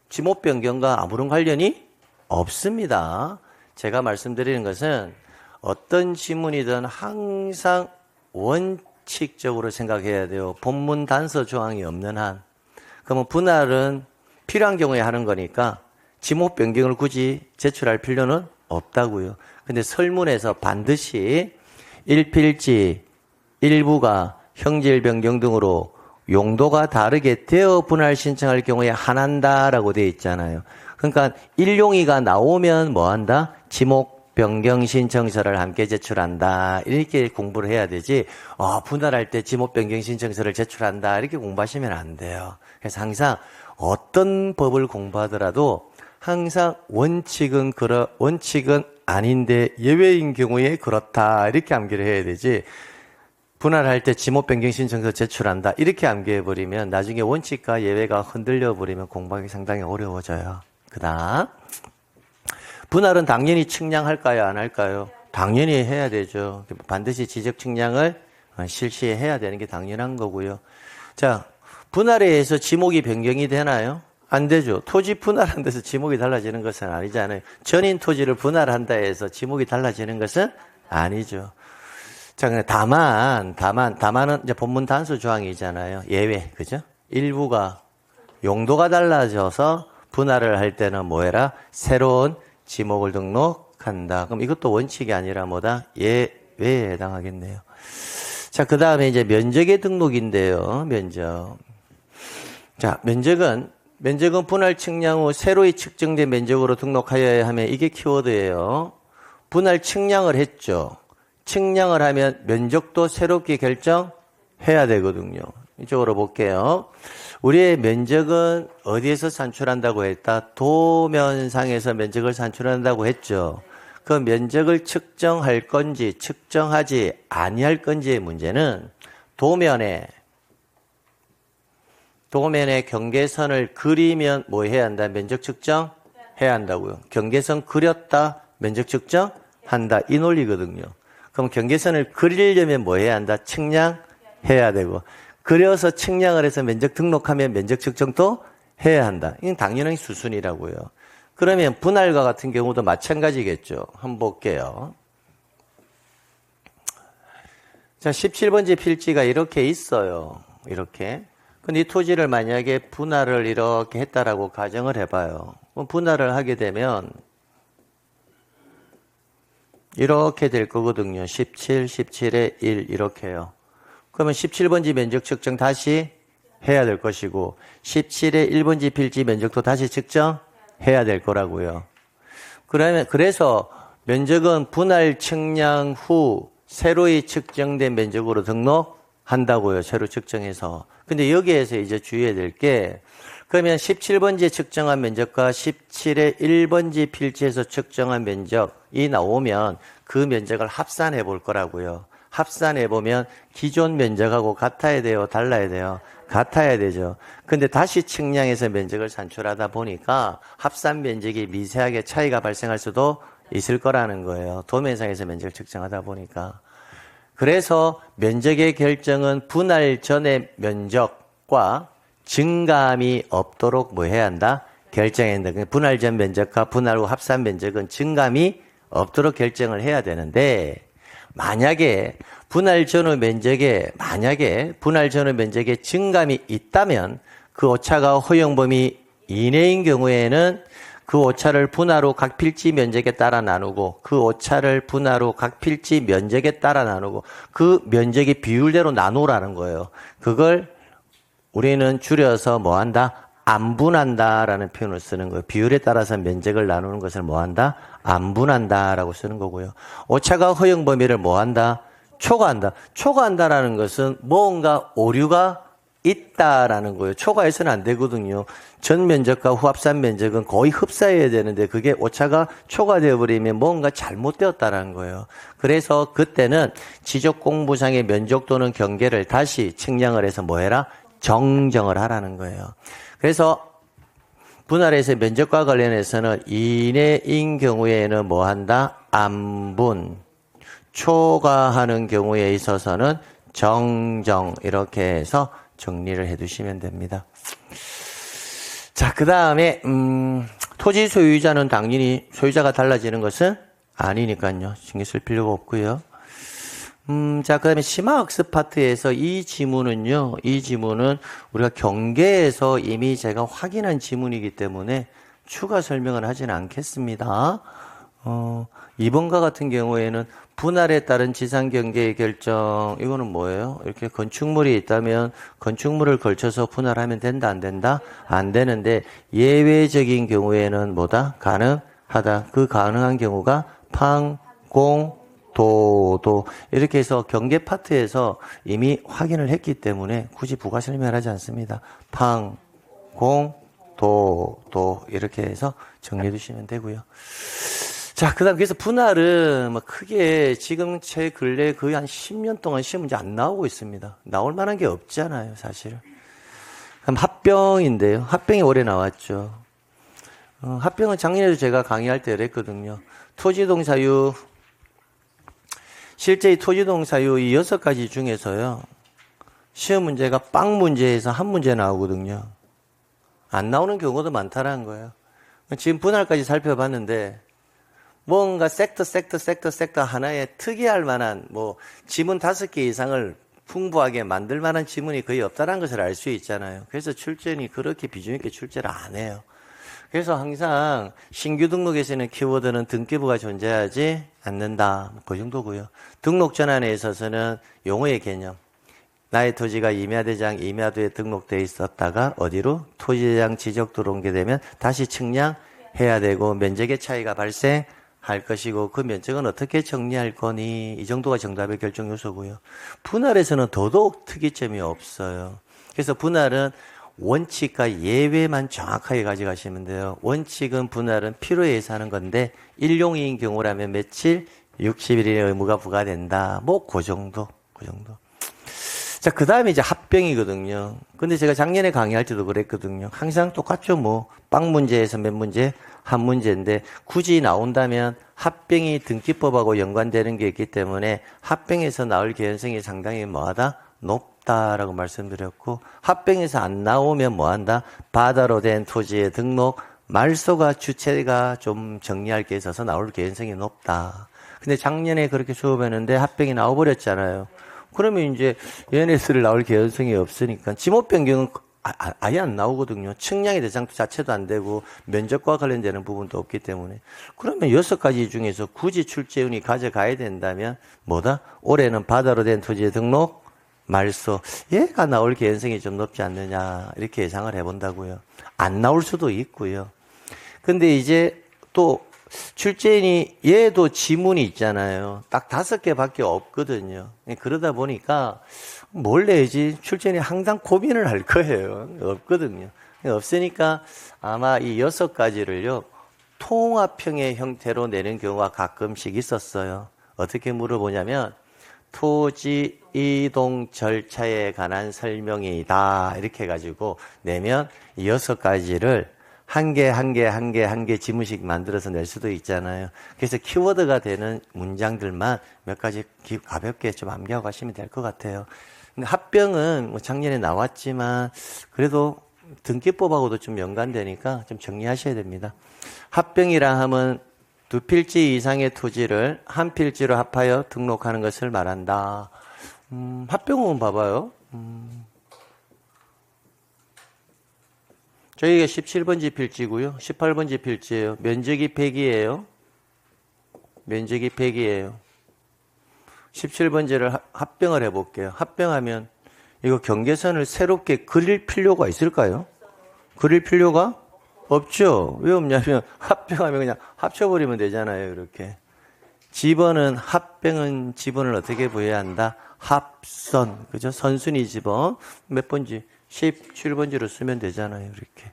지목 변경과 아무런 관련이 없습니다. 제가 말씀드리는 것은 어떤 지문이든 항상 원칙적으로 생각해야 돼요. 본문 단서 조항이 없는 한. 그러면 분할은 필요한 경우에 하는 거니까 지목 변경을 굳이 제출할 필요는 없다고요. 근데 설문에서 반드시 일필지, 일부가 형질 변경 등으로 용도가 다르게 되어 분할 신청할 경우에 한한다라고 되어 있잖아요. 그러니까 일용이가 나오면 뭐 한다? 지목 변경 신청서를 함께 제출한다. 이렇게 공부를 해야 되지. 분할할 때 지목 변경 신청서를 제출한다. 이렇게 공부하시면 안 돼요. 그래서 항상 어떤 법을 공부하더라도 항상 원칙은 아닌데 예외인 경우에 그렇다. 이렇게 암기를 해야 되지. 분할할 때 지목 변경 신청서 제출한다. 이렇게 암기해버리면 나중에 원칙과 예외가 흔들려버리면 공부하기 상당히 어려워져요. 그다음 분할은 당연히 측량할까요? 안 할까요? 당연히 해야 되죠. 반드시 지적 측량을 실시해야 되는 게 당연한 거고요. 자, 분할에 의해서 지목이 변경이 되나요? 안 되죠. 토지 분할한 데서 지목이 달라지는 것은 아니잖아요. 전인 토지를 분할한다 해서 지목이 달라지는 것은 아니죠. 자, 다만은 이제 본문 단수 조항이잖아요. 예외, 그죠? 일부가 용도가 달라져서 분할을 할 때는 뭐 해라? 새로운 지목을 등록한다. 그럼 이것도 원칙이 아니라 뭐다? 예외에 해당하겠네요. 자, 그 다음에 이제 면적의 등록인데요. 면적. 자, 면적은 분할 측량 후 새로이 측정된 면적으로 등록하여야 하면 이게 키워드예요. 분할 측량을 했죠. 측량을 하면 면적도 새롭게 결정해야 되거든요. 이쪽으로 볼게요. 우리의 면적은 어디에서 산출한다고 했다? 도면상에서 면적을 산출한다고 했죠. 그 면적을 측정할 건지 측정하지 아니할 건지의 문제는 도면에 경계선을 그리면 뭐 해야 한다? 면적 측정해야 한다고요. 경계선 그렸다? 면적 측정한다. 이 논리거든요. 그럼 경계선을 그리려면 뭐 해야 한다? 측량해야 되고. 그려서 측량을 해서 면적 등록하면 면적 측정도 해야 한다. 이건 당연한 수순이라고요. 그러면 분할과 같은 경우도 마찬가지겠죠. 한번 볼게요. 자, 17번지 필지가 이렇게 있어요. 이렇게. 근데 이 토지를 만약에 분할을 이렇게 했다라고 가정을 해봐요. 그럼 분할을 하게 되면 이렇게 될 거거든요. 17, 17에 1 이렇게요. 그러면 17번지 면적 측정 다시 해야 될 것이고 17의 1번지 필지 면적도 다시 측정해야 될 거라고요. 그래서 면적은 분할 측량 후 새로이 측정된 면적으로 등록한다고요. 새로 측정해서. 근데 여기에서 이제 주의해야 될 게 그러면 17번지에 측정한 면적과 17의 1번지 필지에서 측정한 면적이 나오면 그 면적을 합산해 볼 거라고요. 합산해 보면 기존 면적하고 같아야 돼요? 달라야 돼요? 같아야 되죠. 근데 다시 측량해서 면적을 산출하다 보니까 합산 면적이 미세하게 차이가 발생할 수도 있을 거라는 거예요. 도면상에서 면적을 측정하다 보니까. 그래서 면적의 결정은 분할 전의 면적과 증감이 없도록 뭐 해야 한다? 결정해야 한다. 분할 전 면적과 분할 후 합산 면적은 증감이 없도록 결정을 해야 되는데, 만약에 분할 전후 면적에 증감이 있다면 그 오차가 허용 범위 이내인 경우에는 그 오차를 분할 후 각 필지 면적에 따라 나누고 그 오차를 분할 후 각 필지 면적에 따라 나누고 그 면적의 비율대로 나누라는 거예요. 그걸 우리는 줄여서 뭐 한다? 안분한다라는 표현을 쓰는 거예요. 비율에 따라서 면적을 나누는 것을 뭐 한다? 안분한다라고 쓰는 거고요. 오차가 허용 범위를 뭐 한다? 초과한다. 초과한다라는 것은 뭔가 오류가 있다라는 거예요. 초과해서는 안 되거든요. 전 면적과 후 합산 면적은 거의 흡사해야 되는데 그게 오차가 초과되어 버리면 뭔가 잘못되었다라는 거예요. 그래서 그때는 지적공부상의 면적 또는 경계를 다시 측량을 해서 뭐 해라? 정정을 하라는 거예요. 그래서 분할에서 면적과 관련해서는 이내인 경우에는 뭐 한다? 안분. 초과하는 경우에 있어서는 정정. 이렇게 해서 정리를 해두시면 됩니다. 자, 그 다음에 토지 소유자는 당연히 소유자가 달라지는 것은 아니니까요. 신경 쓸 필요가 없고요. 자, 그 다음에 심화학습 파트에서 이 지문은 우리가 경계에서 이미 제가 확인한 지문이기 때문에 추가 설명을 하지는 않겠습니다. 2번과 같은 경우에는 분할에 따른 지상 경계의 결정, 이거는 뭐예요? 이렇게 건축물이 있다면 건축물을 걸쳐서 분할하면 된다, 안 된다? 안 되는데 예외적인 경우에는 뭐다? 가능하다. 그 가능한 경우가 팡, 공, 도 이렇게 해서 경계 파트에서 이미 확인을 했기 때문에 굳이 부가 설명을 하지 않습니다. 팡, 공, 도 이렇게 해서 정리해 주시면 되고요. 자, 그 다음, 그래서 분할은 뭐 크게 지금 제 근래 거의 한 10년 동안 시험 문제 안 나오고 있습니다. 나올 만한 게 없잖아요, 사실. 그럼 합병인데요. 합병이 올해 나왔죠. 합병은 작년에도 제가 강의할 때 그랬거든요. 토지동사유, 실제 이 토지동사유 이 6가지 중에서요, 시험 문제가 빵 문제에서 한 문제 나오거든요. 안 나오는 경우도 많다라는 거예요. 지금 분할까지 살펴봤는데, 뭔가 섹터 하나에 특이할 만한, 지문 5개 이상을 풍부하게 만들 만한 지문이 거의 없다는 것을 알 수 있잖아요. 그래서 출제는 그렇게 비중 있게 출제를 안 해요. 그래서 항상 신규 등록에서는 키워드는 등기부가 존재하지 않는다. 그 정도고요. 등록 전환에 있어서는 용어의 개념. 나의 토지가 임야대장, 임야도에 등록되어 있었다가 어디로? 토지대장 지적 들어오게 되면 다시 측량해야 되고 면적의 차이가 발생할 것이고 그 면적은 어떻게 정리할 거니? 이 정도가 정답의 결정 요소고요. 분할에서는 더더욱 특이점이 없어요. 그래서 분할은 원칙과 예외만 정확하게 가져가시면 돼요. 원칙은 분할은 필요에 의해서 하는 건데 일용이인 경우라면 며칠? 60일의 의무가 부과된다. 그 정도. 자, 그 다음에 이제 합병이거든요. 근데 제가 작년에 강의할 때도 그랬거든요. 항상 똑같죠, 빵 문제에서 몇 문제? 한 문제인데, 굳이 나온다면 합병이 등기법하고 연관되는 게 있기 때문에 합병에서 나올 개연성이 상당히 뭐하다? 높다라고 말씀드렸고, 합병에서 안 나오면 뭐한다? 바다로 된 토지의 등록, 말소가 주체가 좀 정리할 게 있어서 나올 개연성이 높다. 근데 작년에 그렇게 수업했는데 합병이 나와버렸잖아요. 그러면 이제 얘네들을 나올 개연성이 없으니까 지목 변경은 아예 안 나오거든요. 측량의 대상 자체도 안 되고 면적과 관련되는 부분도 없기 때문에 그러면 6가지 중에서 굳이 출제운이 가져가야 된다면 올해는 바다로 된 토지의 등록 말소 얘가 나올 개연성이 좀 높지 않느냐 이렇게 예상을 해본다고요. 안 나올 수도 있고요. 근데 이제 또 출제인이 얘도 지문이 있잖아요. 딱 5개밖에 없거든요. 그러다 보니까 뭘 내지 출제인이 항상 고민을 할 거예요. 없거든요. 없으니까 아마 이 6가지를요, 통합형의 형태로 내는 경우가 가끔씩 있었어요. 어떻게 물어보냐면, 토지 이동 절차에 관한 설명이다. 이렇게 해가지고 내면 이 6가지를 한 개 지문씩 만들어서 낼 수도 있잖아요. 그래서 키워드가 되는 문장들만 몇 가지 가볍게 좀 암기하고 가시면 될 것 같아요. 근데 합병은 뭐 작년에 나왔지만 그래도 등기법하고도 좀 연관되니까 좀 정리하셔야 됩니다. 합병이라 하면 두 필지 이상의 토지를 한 필지로 합하여 등록하는 것을 말한다. 합병은 봐봐요. 저희가 17번지 필지고요. 18번지 필지예요. 면적이 100이에요. 면적이 100이에요. 17번지를 합병을 해볼게요. 합병하면 이거 경계선을 새롭게 그릴 필요가 있을까요? 그릴 필요가 없죠. 왜 없냐면 합병하면 그냥 합쳐버리면 되잖아요. 이렇게. 지번은 합병은 지번을 어떻게 부여한다? 합선. 그죠? 선순위 지번. 몇 번지? 17번지로 쓰면 되잖아요. 이렇게.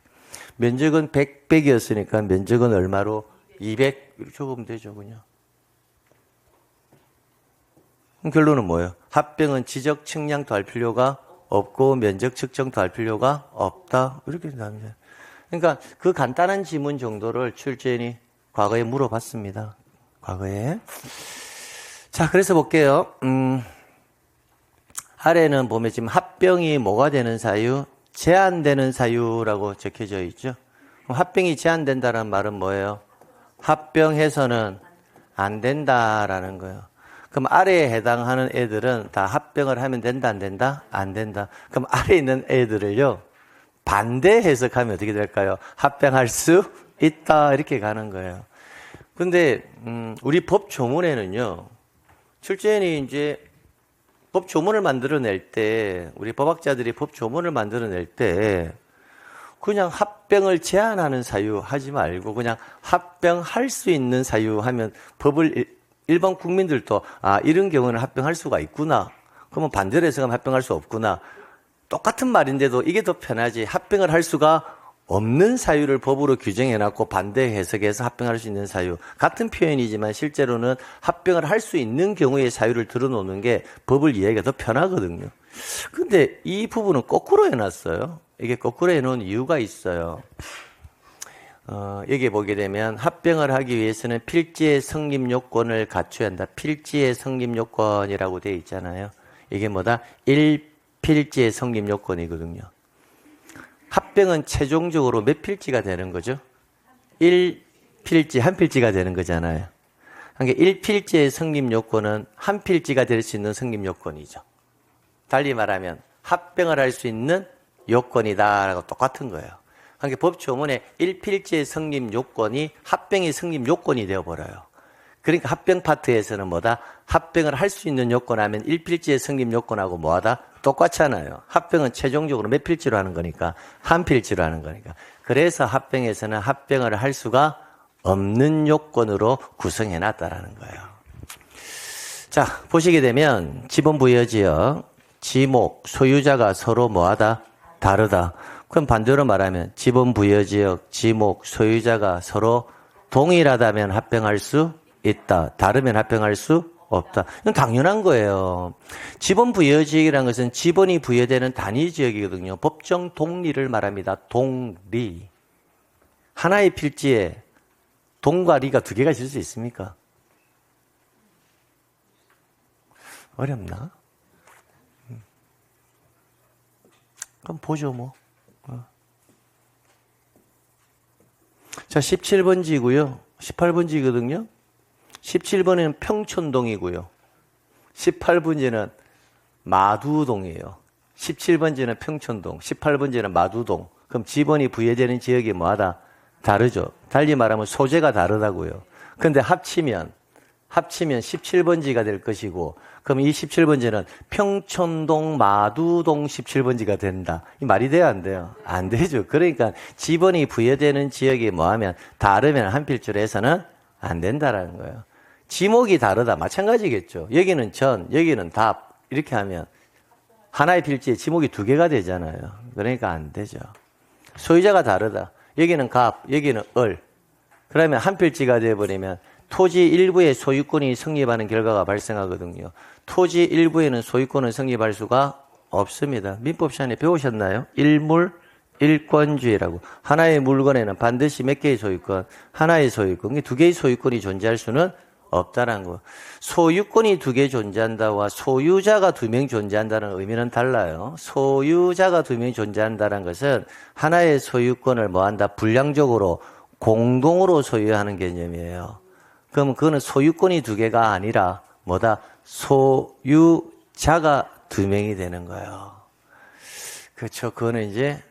면적은 100이었으니까 면적은 얼마로? 200. 이렇게 적으면 되죠. 그냥. 그럼 결론은 뭐예요? 합병은 지적 측량도 할 필요가 없고 면적 측정도 할 필요가 없다. 이렇게 된답니다. 그러니까 그 간단한 지문 정도를 출제인이 과거에 물어봤습니다. 과거에. 자, 그래서 볼게요. 아래는 보면 지금 합병이 뭐가 되는 사유? 제한되는 사유라고 적혀져 있죠. 합병이 제한된다는 말은 뭐예요? 합병해서는 안 된다라는 거예요. 그럼 아래에 해당하는 애들은 다 합병을 하면 된다, 안 된다? 안 된다. 그럼 아래에 있는 애들을요, 반대 해석하면 어떻게 될까요? 합병할 수 있다. 이렇게 가는 거예요. 근데, 우리 법 조문에는요, 출제인이 이제 법 조문을 만들어낼 때, 우리 법학자들이 법 조문을 만들어낼 때, 그냥 합병을 제한하는 사유 하지 말고, 그냥 합병할 수 있는 사유 하면 법을 일반 국민들도, 아, 이런 경우는 합병할 수가 있구나. 그러면 반대로 해석하면 합병할 수 없구나. 똑같은 말인데도 이게 더 편하지. 합병을 할 수가 없는 사유를 법으로 규정해놨고 반대 해석해서 합병할 수 있는 사유. 같은 표현이지만 실제로는 합병을 할 수 있는 경우의 사유를 들어놓는 게 법을 이해하기가 더 편하거든요. 근데 이 부분은 거꾸로 해놨어요. 이게 거꾸로 해놓은 이유가 있어요. 여기 보게 되면 합병을 하기 위해서는 필지의 성립 요건을 갖춰야 한다. 필지의 성립 요건이라고 되어 있잖아요. 이게 뭐다? 1필지의 성립 요건이거든요. 합병은 최종적으로 몇 필지가 되는 거죠? 1필지, 한 필지가 되는 거잖아요. 그러니까 1필지의 성립 요건은 한 필지가 될 수 있는 성립 요건이죠. 달리 말하면 합병을 할 수 있는 요건이다라고 똑같은 거예요. 그러니까 법조문에 1필지의 성립 요건이 합병의 성립 요건이 되어버려요. 그러니까 합병 파트에서는 뭐다? 합병을 할 수 있는 요건 하면 1필지의 성립 요건하고 뭐하다? 똑같잖아요. 합병은 최종적으로 몇 필지로 하는 거니까? 한 필지로 하는 거니까. 그래서 합병에서는 합병을 할 수가 없는 요건으로 구성해놨다라는 거예요. 자, 보시게 되면 지번 부여지역, 지목, 소유자가 서로 뭐하다? 다르다. 그럼 반대로 말하면 지번 부여지역, 지목, 소유자가 서로 동일하다면 합병할 수 있다. 다르면 합병할 수 없다. 이건 당연한 거예요. 지번 부여지역이라는 것은 지번이 부여되는 단위지역이거든요. 법정 동리를 말합니다. 동리. 하나의 필지에 동과 리가 두 개가 있을 수 있습니까? 어렵나? 그럼 보죠, 뭐. 자, 17번지고요. 18번지거든요. 17번은 평촌동이고요. 18번지는 마두동이에요. 17번지는 평촌동, 18번지는 마두동. 그럼 지번이 부여되는 지역이 뭐하다? 다르죠. 달리 말하면 소재가 다르다고요. 그런데 합치면 17번지가 될 것이고, 그럼 이 17번지는 평촌동, 마두동 17번지가 된다. 이 말이 돼요, 안 돼요? 안 되죠. 그러니까 지번이 부여되는 지역이 뭐하면 다르면 한 필지로 해서는 안 된다라는 거예요. 지목이 다르다. 마찬가지겠죠. 여기는 전, 여기는 답. 이렇게 하면 하나의 필지에 지목이 두 개가 되잖아요. 그러니까 안 되죠. 소유자가 다르다. 여기는 갑, 여기는 을. 그러면 한 필지가 되어버리면 토지 일부의 소유권이 성립하는 결과가 발생하거든요. 토지 일부에는 소유권을 성립할 수가 없습니다. 민법 시간에 배우셨나요? 일물 일권주의라고. 하나의 물건에는 반드시 몇 개의 소유권, 하나의 소유권, 두 개의 소유권이 존재할 수는 없다는 거. 소유권이 두 개 존재한다와 소유자가 두 명 존재한다는 의미는 달라요. 소유자가 두 명이 존재한다는 것은 하나의 소유권을 뭐한다? 분량적으로 공동으로 소유하는 개념이에요. 그럼 그거는 소유권이 두 개가 아니라 뭐다? 소유자가 두 명이 되는 거예요. 그렇죠. 그거는 이제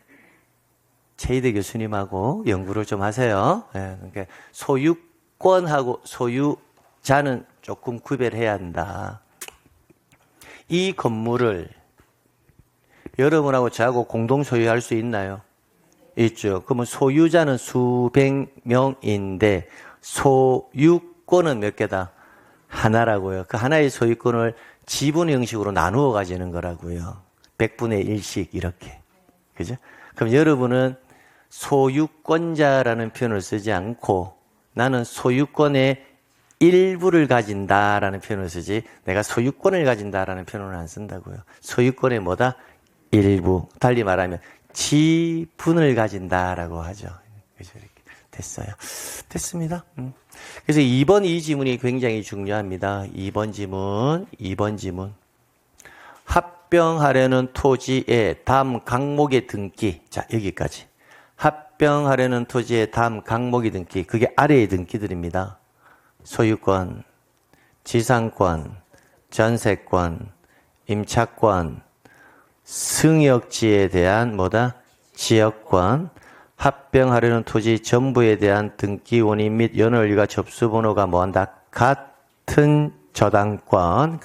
최희대 교수님하고 연구를 좀 하세요. 예, 그러니까 소유권하고 소유자는 조금 구별해야 한다. 이 건물을 여러분하고 저하고 공동 소유할 수 있나요? 있죠. 그러면 소유자는 수백 명인데 소유권은 몇 개다? 하나라고요. 그 하나의 소유권을 지분 형식으로 나누어 가지는 거라고요. 100분의 1씩 이렇게. 그죠? 그럼 여러분은 소유권자라는 표현을 쓰지 않고 나는 소유권의 일부를 가진다라는 표현을 쓰지 내가 소유권을 가진다라는 표현을 안 쓴다고요. 소유권의 뭐다? 일부. 달리 말하면 지분을 가진다라고 하죠. 그죠? 이렇게 됐어요. 됐습니다. 그래서 2번 이 지문이 굉장히 중요합니다. 2번 지문. 합병하려는 토지의 다음 강목의 등기. 자, 여기까지. 합병하려는 토지의 다음 강목의 등기. 그게 아래의 등기들입니다. 소유권, 지상권, 전세권, 임차권, 승역지에 대한 뭐다? 지역권, 합병하려는 토지 전부에 대한 등기 원인 및 연월일과 접수번호가 뭐한다? 같은 저당권.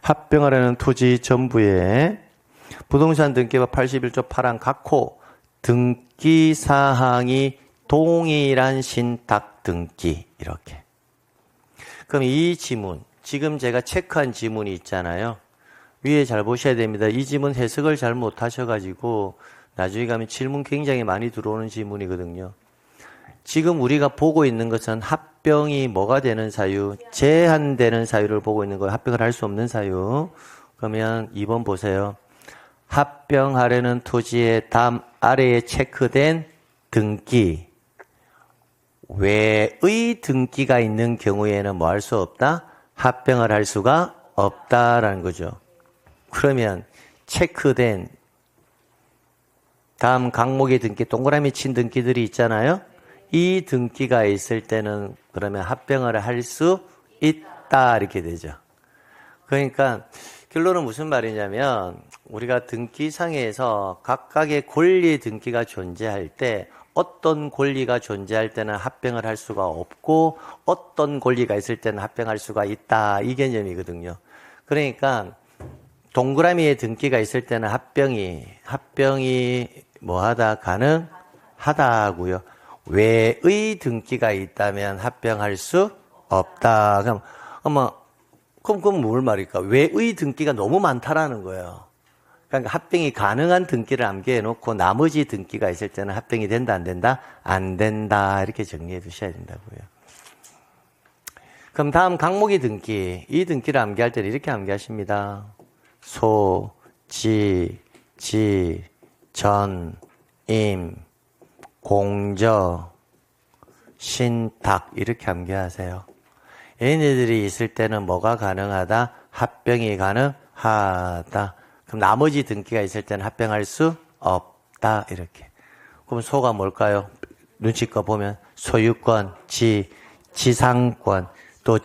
합병하려는 토지 전부에 부동산 등기법 81조 8항 각호 등기 사항이 동일한 신탁 등기 이렇게. 그럼 이 지문, 지금 제가 체크한 지문이 있잖아요. 위에 잘 보셔야 됩니다. 이 지문 해석을 잘 못하셔가지고 나중에 가면 질문 굉장히 많이 들어오는 지문이거든요. 지금 우리가 보고 있는 것은 합병이 뭐가 되는 사유? 제한되는 사유를 보고 있는 거예요. 합병을 할 수 없는 사유. 그러면 2번 보세요. 합병하려는 토지의 다음 아래에 체크된 등기. 외의 등기가 있는 경우에는 뭐 할 수 없다? 합병을 할 수가 없다라는 거죠. 그러면 체크된 다음 강목의 등기, 동그라미 친 등기들이 있잖아요. 이 등기가 있을 때는 그러면 합병을 할 수 있다 이렇게 되죠. 그러니까 결론은 무슨 말이냐면 우리가 등기상에서 각각의 권리 등기가 존재할 때 어떤 권리가 존재할 때는 합병을 할 수가 없고 어떤 권리가 있을 때는 합병할 수가 있다 이 개념이거든요. 그러니까 동그라미에 등기가 있을 때는 합병이 뭐하다 가능하다고요. 외의 등기가 있다면 합병할 수 없다. 그럼 뭘 말일까? 외의 등기가 너무 많다라는 거예요. 그러니까 합병이 가능한 등기를 암기해 놓고 나머지 등기가 있을 때는 합병이 된다, 안 된다? 안 된다. 이렇게 정리해 두셔야 된다고요. 그럼 다음 강목이 등기. 이 등기를 암기할 때는 이렇게 암기하십니다. 소, 지, 전, 임, 공저, 신탁 이렇게 암기하세요. 얘네들이 있을 때는 뭐가 가능하다? 합병이 가능하다. 그럼 나머지 등기가 있을 때는 합병할 수 없다. 이렇게. 그럼 소가 뭘까요? 눈치껏 보면 소유권, 지상권, 또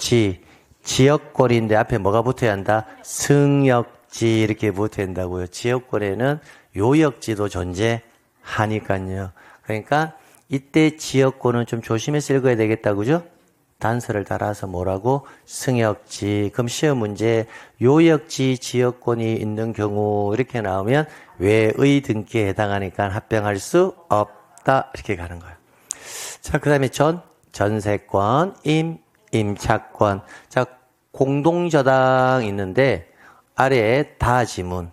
지역권인데 앞에 뭐가 붙어야 한다? 승역지 이렇게 붙어야 한다고요. 지역권에는 요역지도 존재하니까요. 그러니까 이때 지역권은 좀 조심해서 읽어야 되겠다. 그죠? 단서를 달아서 뭐라고? 승역지. 그럼 시험 문제 요역지 지역권이 있는 경우 이렇게 나오면 외의 등기에 해당하니까 합병할 수 없다. 이렇게 가는 거예요. 자, 그 다음에 전세권, 임차권. 자, 공동저당 있는데 아래에 다 지문.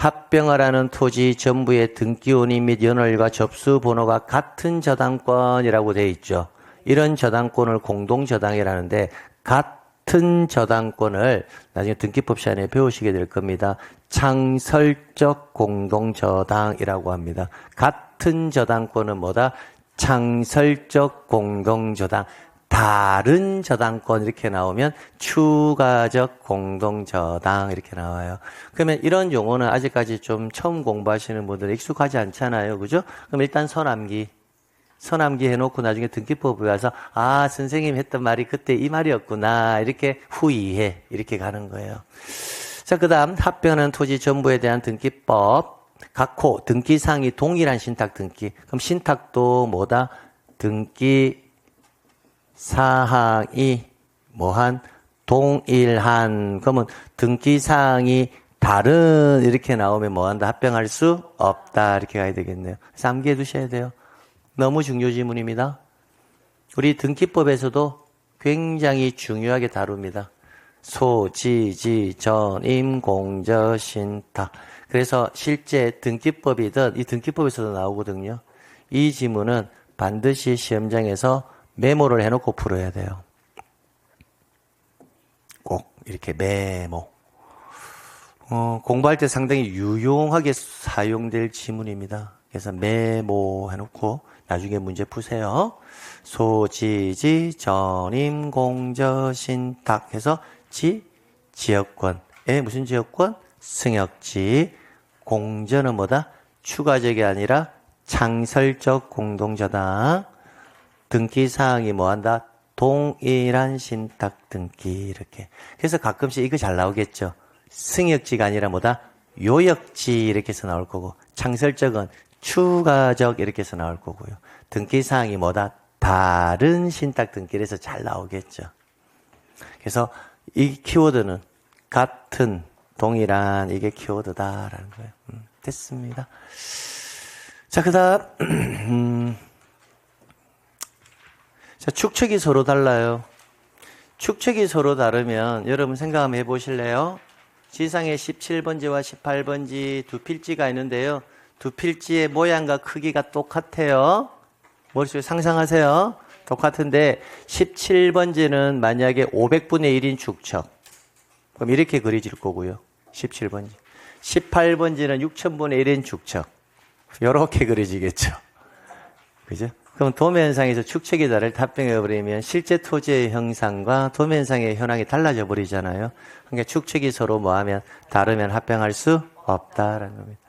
합병을 하는 토지 전부의 등기운임 및 연월과 접수 번호가 같은 저당권이라고 되어 있죠. 이런 저당권을 공동저당이라는데 같은 저당권을 나중에 등기법 시간에 배우시게 될 겁니다. 창설적 공동저당이라고 합니다. 같은 저당권은 뭐다? 창설적 공동저당. 다른 저당권 이렇게 나오면 추가적 공동저당 이렇게 나와요. 그러면 이런 용어는 아직까지 좀 처음 공부하시는 분들은 익숙하지 않잖아요. 그죠? 그럼 일단 서남기 해놓고 나중에 등기법에 와서 아 선생님 했던 말이 그때 이 말이었구나 이렇게 후이해 이렇게 가는 거예요. 자, 그 다음 합병하는 토지 전부에 대한 등기법 각호 등기사항이 동일한 신탁 등기. 그럼 신탁도 뭐다? 등기 사항이 뭐한 동일한. 그러면 등기사항이 다른 이렇게 나오면 뭐한다? 합병할 수 없다 이렇게 가야 되겠네요. 그래서 암기해 두셔야 돼요. 너무 중요 지문입니다. 우리 등기법에서도 굉장히 중요하게 다룹니다. 소지지 전임 공저 신탁. 그래서 실제 등기법이든 이 등기법에서도 나오거든요. 이 지문은 반드시 시험장에서 메모를 해놓고 풀어야 돼요. 꼭 이렇게 메모. 공부할 때 상당히 유용하게 사용될 지문입니다. 그래서 메모해놓고 나중에 문제 푸세요. 소지지 전임 공저 신탁 해서 지역권에 무슨 지역권? 승역지. 공저는 뭐다? 추가적이 아니라 창설적 공동저당. 등기사항이 뭐한다? 동일한 신탁 등기 이렇게. 그래서 가끔씩 이거 잘 나오겠죠. 승역지가 아니라 뭐다? 요역지 이렇게 해서 나올 거고 창설적은 추가적 이렇게 해서 나올 거고요. 등기사항이 뭐다? 다른 신탁 등기에서 잘 나오겠죠. 그래서 이 키워드는 같은, 동일한 이게 키워드다라는 거예요. 됐습니다. 자, 그 다음 자, 축척이 서로 달라요. 축척이 서로 다르면 여러분 생각 한번 해보실래요? 지상에 17번지와 18번지 두 필지가 있는데요. 두 필지의 모양과 크기가 똑같아요. 머릿속에 상상하세요. 똑같은데 17번지는 만약에 500분의 1인 축척. 그럼 이렇게 그려질 거고요. 17번지. 18번지는 6000분의 1인 축척. 이렇게 그려지겠죠. 그죠? 그럼 도면상에서 축척이 다를 합병해버리면 실제 토지의 형상과 도면상의 현황이 달라져 버리잖아요. 그러니까 축척이 서로 뭐하면 다르면 합병할 수 없다라는 겁니다.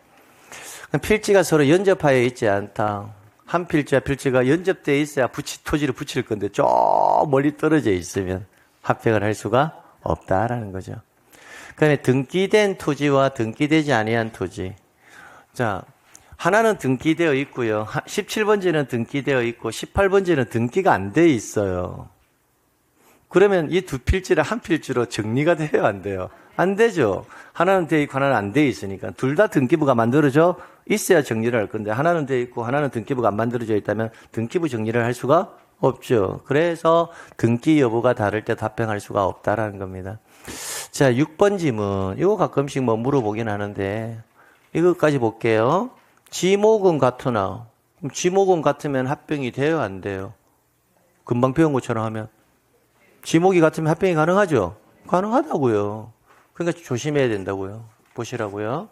그럼 필지가 서로 연접하여 있지 않다. 한 필지와 필지가 연접되어 있어야 토지를 붙일 건데 저 멀리 떨어져 있으면 합병을 할 수가 없다라는 거죠. 그다음에 등기된 토지와 등기되지 아니한 토지. 자, 하나는 등기되어 있고요. 17번지는 등기되어 있고 18번지는 등기가 안 돼 있어요. 그러면 이 두 필지를 한 필지로 정리가 돼요, 안 돼요? 안 되죠. 하나는 돼 있고 하나는 안 돼 있으니까 둘 다 등기부가 만들어져 있어야 정리를 할 건데 하나는 돼 있고 하나는 등기부가 안 만들어져 있다면 등기부 정리를 할 수가 없죠. 그래서 등기 여부가 다를 때 합병할 수가 없다라는 겁니다. 자, 6번 지문. 이거 가끔씩 뭐 물어보긴 하는데 이것까지 볼게요. 지목은 같으나 그럼 지목은 같으면 합병이 돼요, 안 돼요? 금방 배운 것처럼 하면 지목이 같으면 합병이 가능하죠? 가능하다고요. 그러니까 조심해야 된다고요. 보시라고요.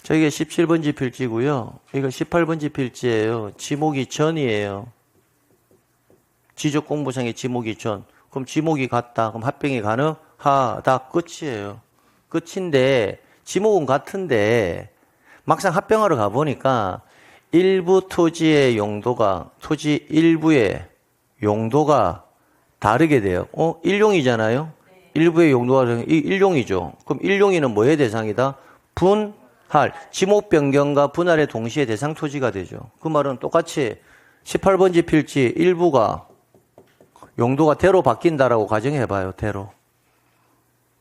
자, 이게 17번지 필지고요. 이거 18번지 필지예요. 지목이 전이에요. 지적공부상의 지목이 전. 그럼 지목이 같다. 그럼 합병이 가능하다. 끝이에요. 끝인데 지목은 같은데 막상 합병하러 가보니까 일부 토지의 용도가 토지 일부의 용도가 다르게 돼요. 일용이잖아요. 일부의 용도가 일용이죠. 그럼 일용이는 뭐의 대상이다? 분할. 지목 변경과 분할의 동시에 대상 토지가 되죠. 그 말은 똑같이 18번지 필지 일부가 용도가 대로 바뀐다라고 가정해봐요. 대로.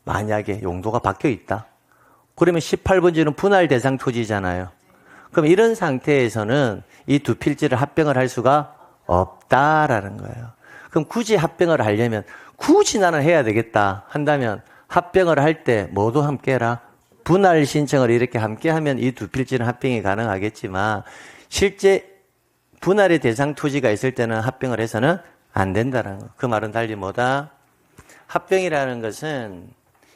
만약에 용도가 바뀌어 있다. 그러면 18번지는 분할 대상 토지잖아요. 그럼 이런 상태에서는 이 두 필지를 합병을 할 수가 없다라는 거예요. 그럼 굳이 합병을 하려면 굳이 나는 해야 되겠다 한다면 합병을 할 때 뭐도 함께 해라? 분할 신청을 이렇게 함께 하면 이 두 필지는 합병이 가능하겠지만 실제 분할의 대상 토지가 있을 때는 합병을 해서는 안 된다는 거. 그 말은 달리 뭐다? 합병이라는 것은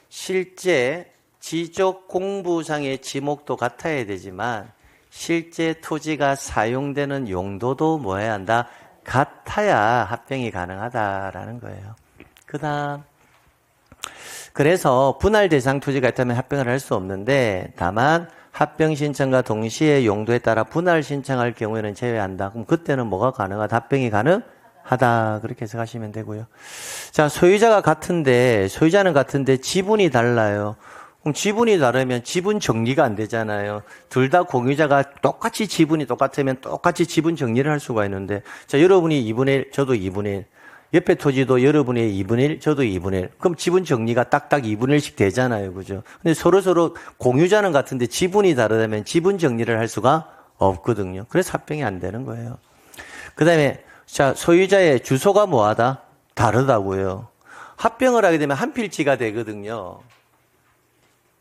실제 지적 공부상의 지목도 같아야 되지만 실제 토지가 사용되는 용도도 뭐 해야 한다? 같아야 합병이 가능하다라는 거예요. 그 다음 그래서 분할 대상 토지가 있다면 합병을 할 수 없는데 다만 합병 신청과 동시에 용도에 따라 분할 신청할 경우에는 제외한다. 그럼 그때는 뭐가 가능하다? 합병이 가능하다. 그렇게 해석하시면 되고요. 자, 소유자는 같은데 지분이 달라요. 그럼 지분이 다르면 지분 정리가 안 되잖아요. 둘 다 공유자가 똑같이 지분이 똑같으면 똑같이 지분 정리를 할 수가 있는데 자, 여러분이 2분의 1, 저도 2분의 1. 옆에 토지도 여러분의 2분의 1, 저도 2분의 1. 그럼 지분 정리가 딱딱 2분의 1씩 되잖아요. 그죠? 근데 서로 공유자는 같은데 지분이 다르다면 지분 정리를 할 수가 없거든요. 그래서 합병이 안 되는 거예요. 그 다음에, 자, 소유자의 주소가 뭐하다? 다르다고요. 합병을 하게 되면 한 필지가 되거든요.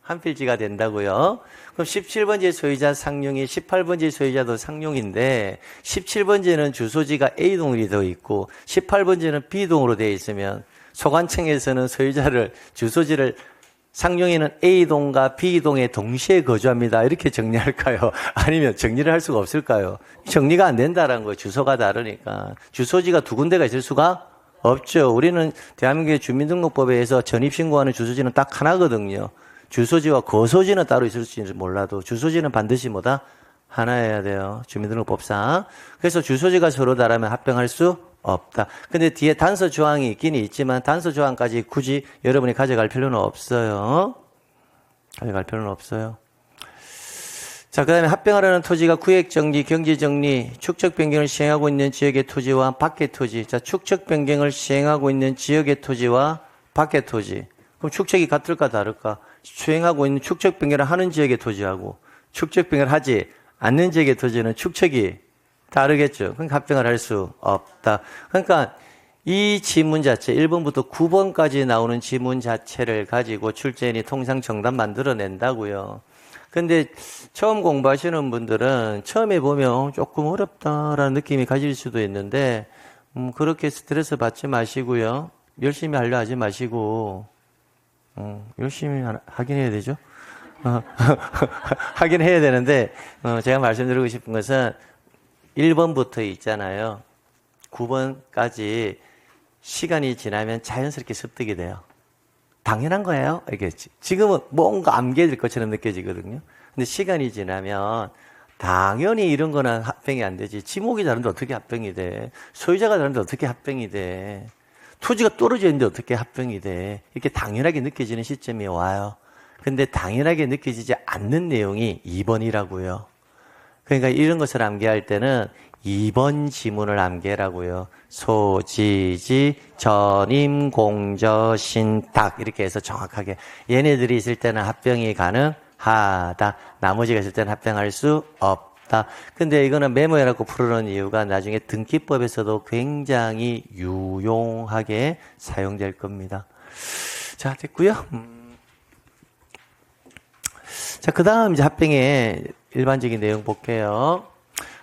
한 필지가 된다고요. 그럼 17번째 소유자 상용이 18번째 소유자도 상용인데 17번째는 주소지가 A동으로 되어 있고 18번째는 B동으로 되어 있으면 소관청에서는 소유자를 주소지를 상용인은 A동과 B동에 동시에 거주합니다. 이렇게 정리할까요? 아니면 정리를 할 수가 없을까요? 정리가 안 된다는 거예요. 주소가 다르니까. 주소지가 두 군데가 있을 수가 없죠. 우리는 대한민국의 주민등록법에 의해서 전입신고하는 주소지는 딱 하나거든요. 주소지와 거소지는 따로 있을지 몰라도 주소지는 반드시 뭐다? 하나여야 돼요. 주민등록법상. 그래서 주소지가 서로 다르면 합병할 수 없다. 근데 뒤에 단서 조항이 있긴 있지만 단서 조항까지 굳이 여러분이 가져갈 필요는 없어요. 가져갈 필요는 없어요. 자, 그 다음에 합병하려는 토지가 구획정리, 경지정리, 축적 변경을 시행하고 있는 지역의 토지와 밖의 토지. 자, 축적 변경을 시행하고 있는 지역의 토지와 밖의 토지. 그럼 축적이 같을까 다를까? 수행하고 있는 축적 변경을 하는 지역의 토지하고 축적 변경을 하지 않는 지역의 토지는 축적이 다르겠죠. 그러니까 합병을 할 수 없다. 그러니까 이 지문 자체 1번부터 9번까지 나오는 지문 자체를 가지고 출제인이 통상 정답 만들어낸다고요. 근데 처음 공부하시는 분들은 처음에 보면 조금 어렵다라는 느낌이 가질 수도 있는데 그렇게 스트레스 받지 마시고요. 열심히 하려 하지 마시고 열심히 하긴 해야 되죠. 하긴 해야 되는데 제가 말씀드리고 싶은 것은 1번부터 있잖아요. 9번까지 시간이 지나면 자연스럽게 습득이 돼요. 당연한 거예요. 이게 지금은 뭔가 암기될 것처럼 느껴지거든요. 근데 시간이 지나면 당연히 이런 거는 합병이 안 되지. 지목이 다른데 어떻게 합병이 돼? 소유자가 다른데 어떻게 합병이 돼? 토지가 떨어져 있는데 어떻게 합병이 돼? 이렇게 당연하게 느껴지는 시점이 와요. 근데 당연하게 느껴지지 않는 내용이 2번이라고요. 그러니까 이런 것을 암기할 때는 2번 지문을 암기하라고요. 소지지, 전임, 공저, 신탁 이렇게 해서 정확하게 얘네들이 있을 때는 합병이 가능하다. 나머지가 있을 때는 합병할 수 없다. 근데 이거는 메모해놓고 풀어놓은 이유가 나중에 등기법에서도 굉장히 유용하게 사용될 겁니다. 자, 됐고요. 자, 그 다음 이제 합병의 일반적인 내용 볼게요.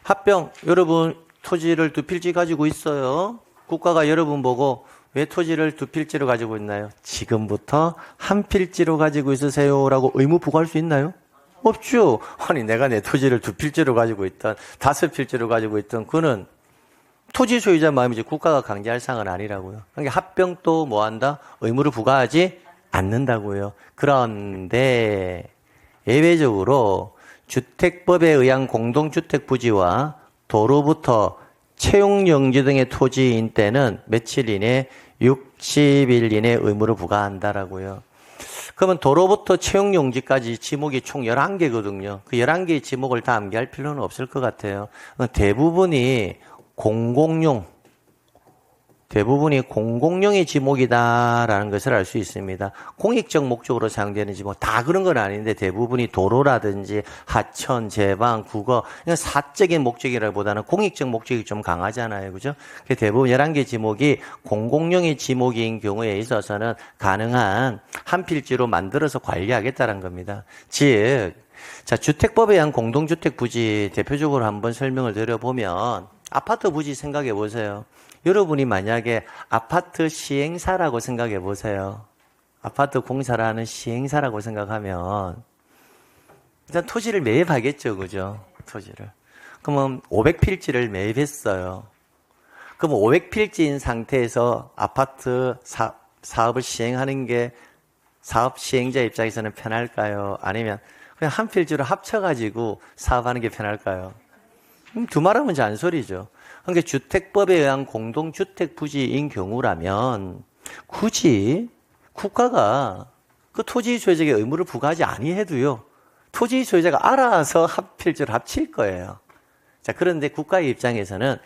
합병, 여러분 토지를 두 필지 가지고 있어요. 국가가 여러분 보고 왜 토지를 두 필지로 가지고 있나요? 지금부터 한 필지로 가지고 있으세요라고 의무 부과할 수 있나요? 없죠. 아니 내가 내 토지를 두 필지로 가지고 있던 다섯 필지로 가지고 있던 그는 토지 소유자 마음이지 국가가 강제할 사항은 아니라고요. 그러니까 합병도 뭐한다? 의무를 부과하지 않는다고요. 그런데 예외적으로 주택법에 의한 공동주택 부지와 도로부터 채용용지 등의 토지인 때는 며칠 이내 60일 이내 의무를 부과한다라고요. 그러면 도로부터 채용용지까지 지목이 총 11개거든요. 그 11개의 지목을 다 암기할 필요는 없을 것 같아요. 대부분이 공공용, 대부분이 공공용의 지목이다라는 것을 알 수 있습니다. 공익적 목적으로 사용되는 지목 다 그런 건 아닌데 대부분이 도로라든지 하천, 제방, 국어 그냥 사적인 목적이라기보다는 공익적 목적이 좀 강하잖아요. 그죠? 대부분 11개 지목이 공공용의 지목인 경우에 있어서는 가능한 한 필지로 만들어서 관리하겠다는 겁니다. 즉, 자, 주택법에 의한 공동주택 부지 대표적으로 한번 설명을 드려보면 아파트 부지 생각해 보세요. 여러분이 만약에 아파트 시행사라고 생각해 보세요. 아파트 공사를 하는 시행사라고 생각하면 일단 토지를 매입하겠죠. 그죠? 토지를. 그러면 500필지를 매입했어요. 그럼 500필지인 상태에서 아파트 사업을 시행하는 게 사업 시행자 입장에서는 편할까요? 아니면 그냥 한 필지로 합쳐가지고 사업하는 게 편할까요? 두 말하면 잔소리죠. 그러니까 주택법에 의한 공동주택 부지인 경우라면 굳이 국가가 그 토지 소유자에게 의무를 부과하지 아니해도요. 토지 소유자가 알아서 한 필지를 합칠 거예요. 자, 그런데 국가의 입장에서는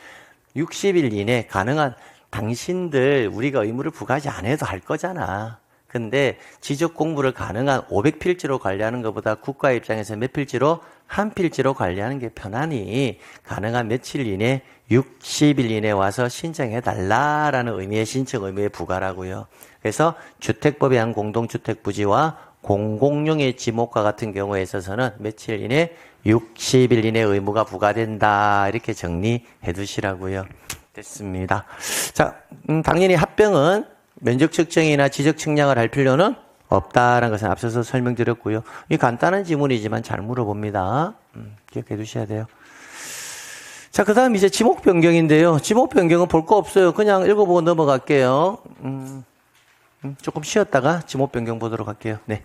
60일 이내 가능한 당신들 우리가 의무를 부과하지 않아도 할 거잖아. 근데 지적 공부를 가능한 500필지로 관리하는 것보다 국가 입장에서 몇 필지로? 한 필지로 관리하는 게 편하니 가능한 며칠 이내 60일 이내 와서 신청해 달라라는 의미의 신청 의무의 부과라고요. 그래서 주택법에 의한 공동주택 부지와 공공용의 지목과 같은 경우에 있어서는 며칠 이내 60일 이내 의무가 부과된다. 이렇게 정리해 두시라고요. 됐습니다. 자, 당연히 합병은 면적 측정이나 지적 측량을 할 필요는 없다라는 것은 앞서서 설명드렸고요. 이 간단한 지문이지만 잘 물어봅니다. 기억해 두셔야 돼요. 자, 그 다음 이제 지목 변경인데요. 지목 변경은 볼 거 없어요. 그냥 읽어보고 넘어갈게요. 조금 쉬었다가 지목 변경 보도록 할게요. 네.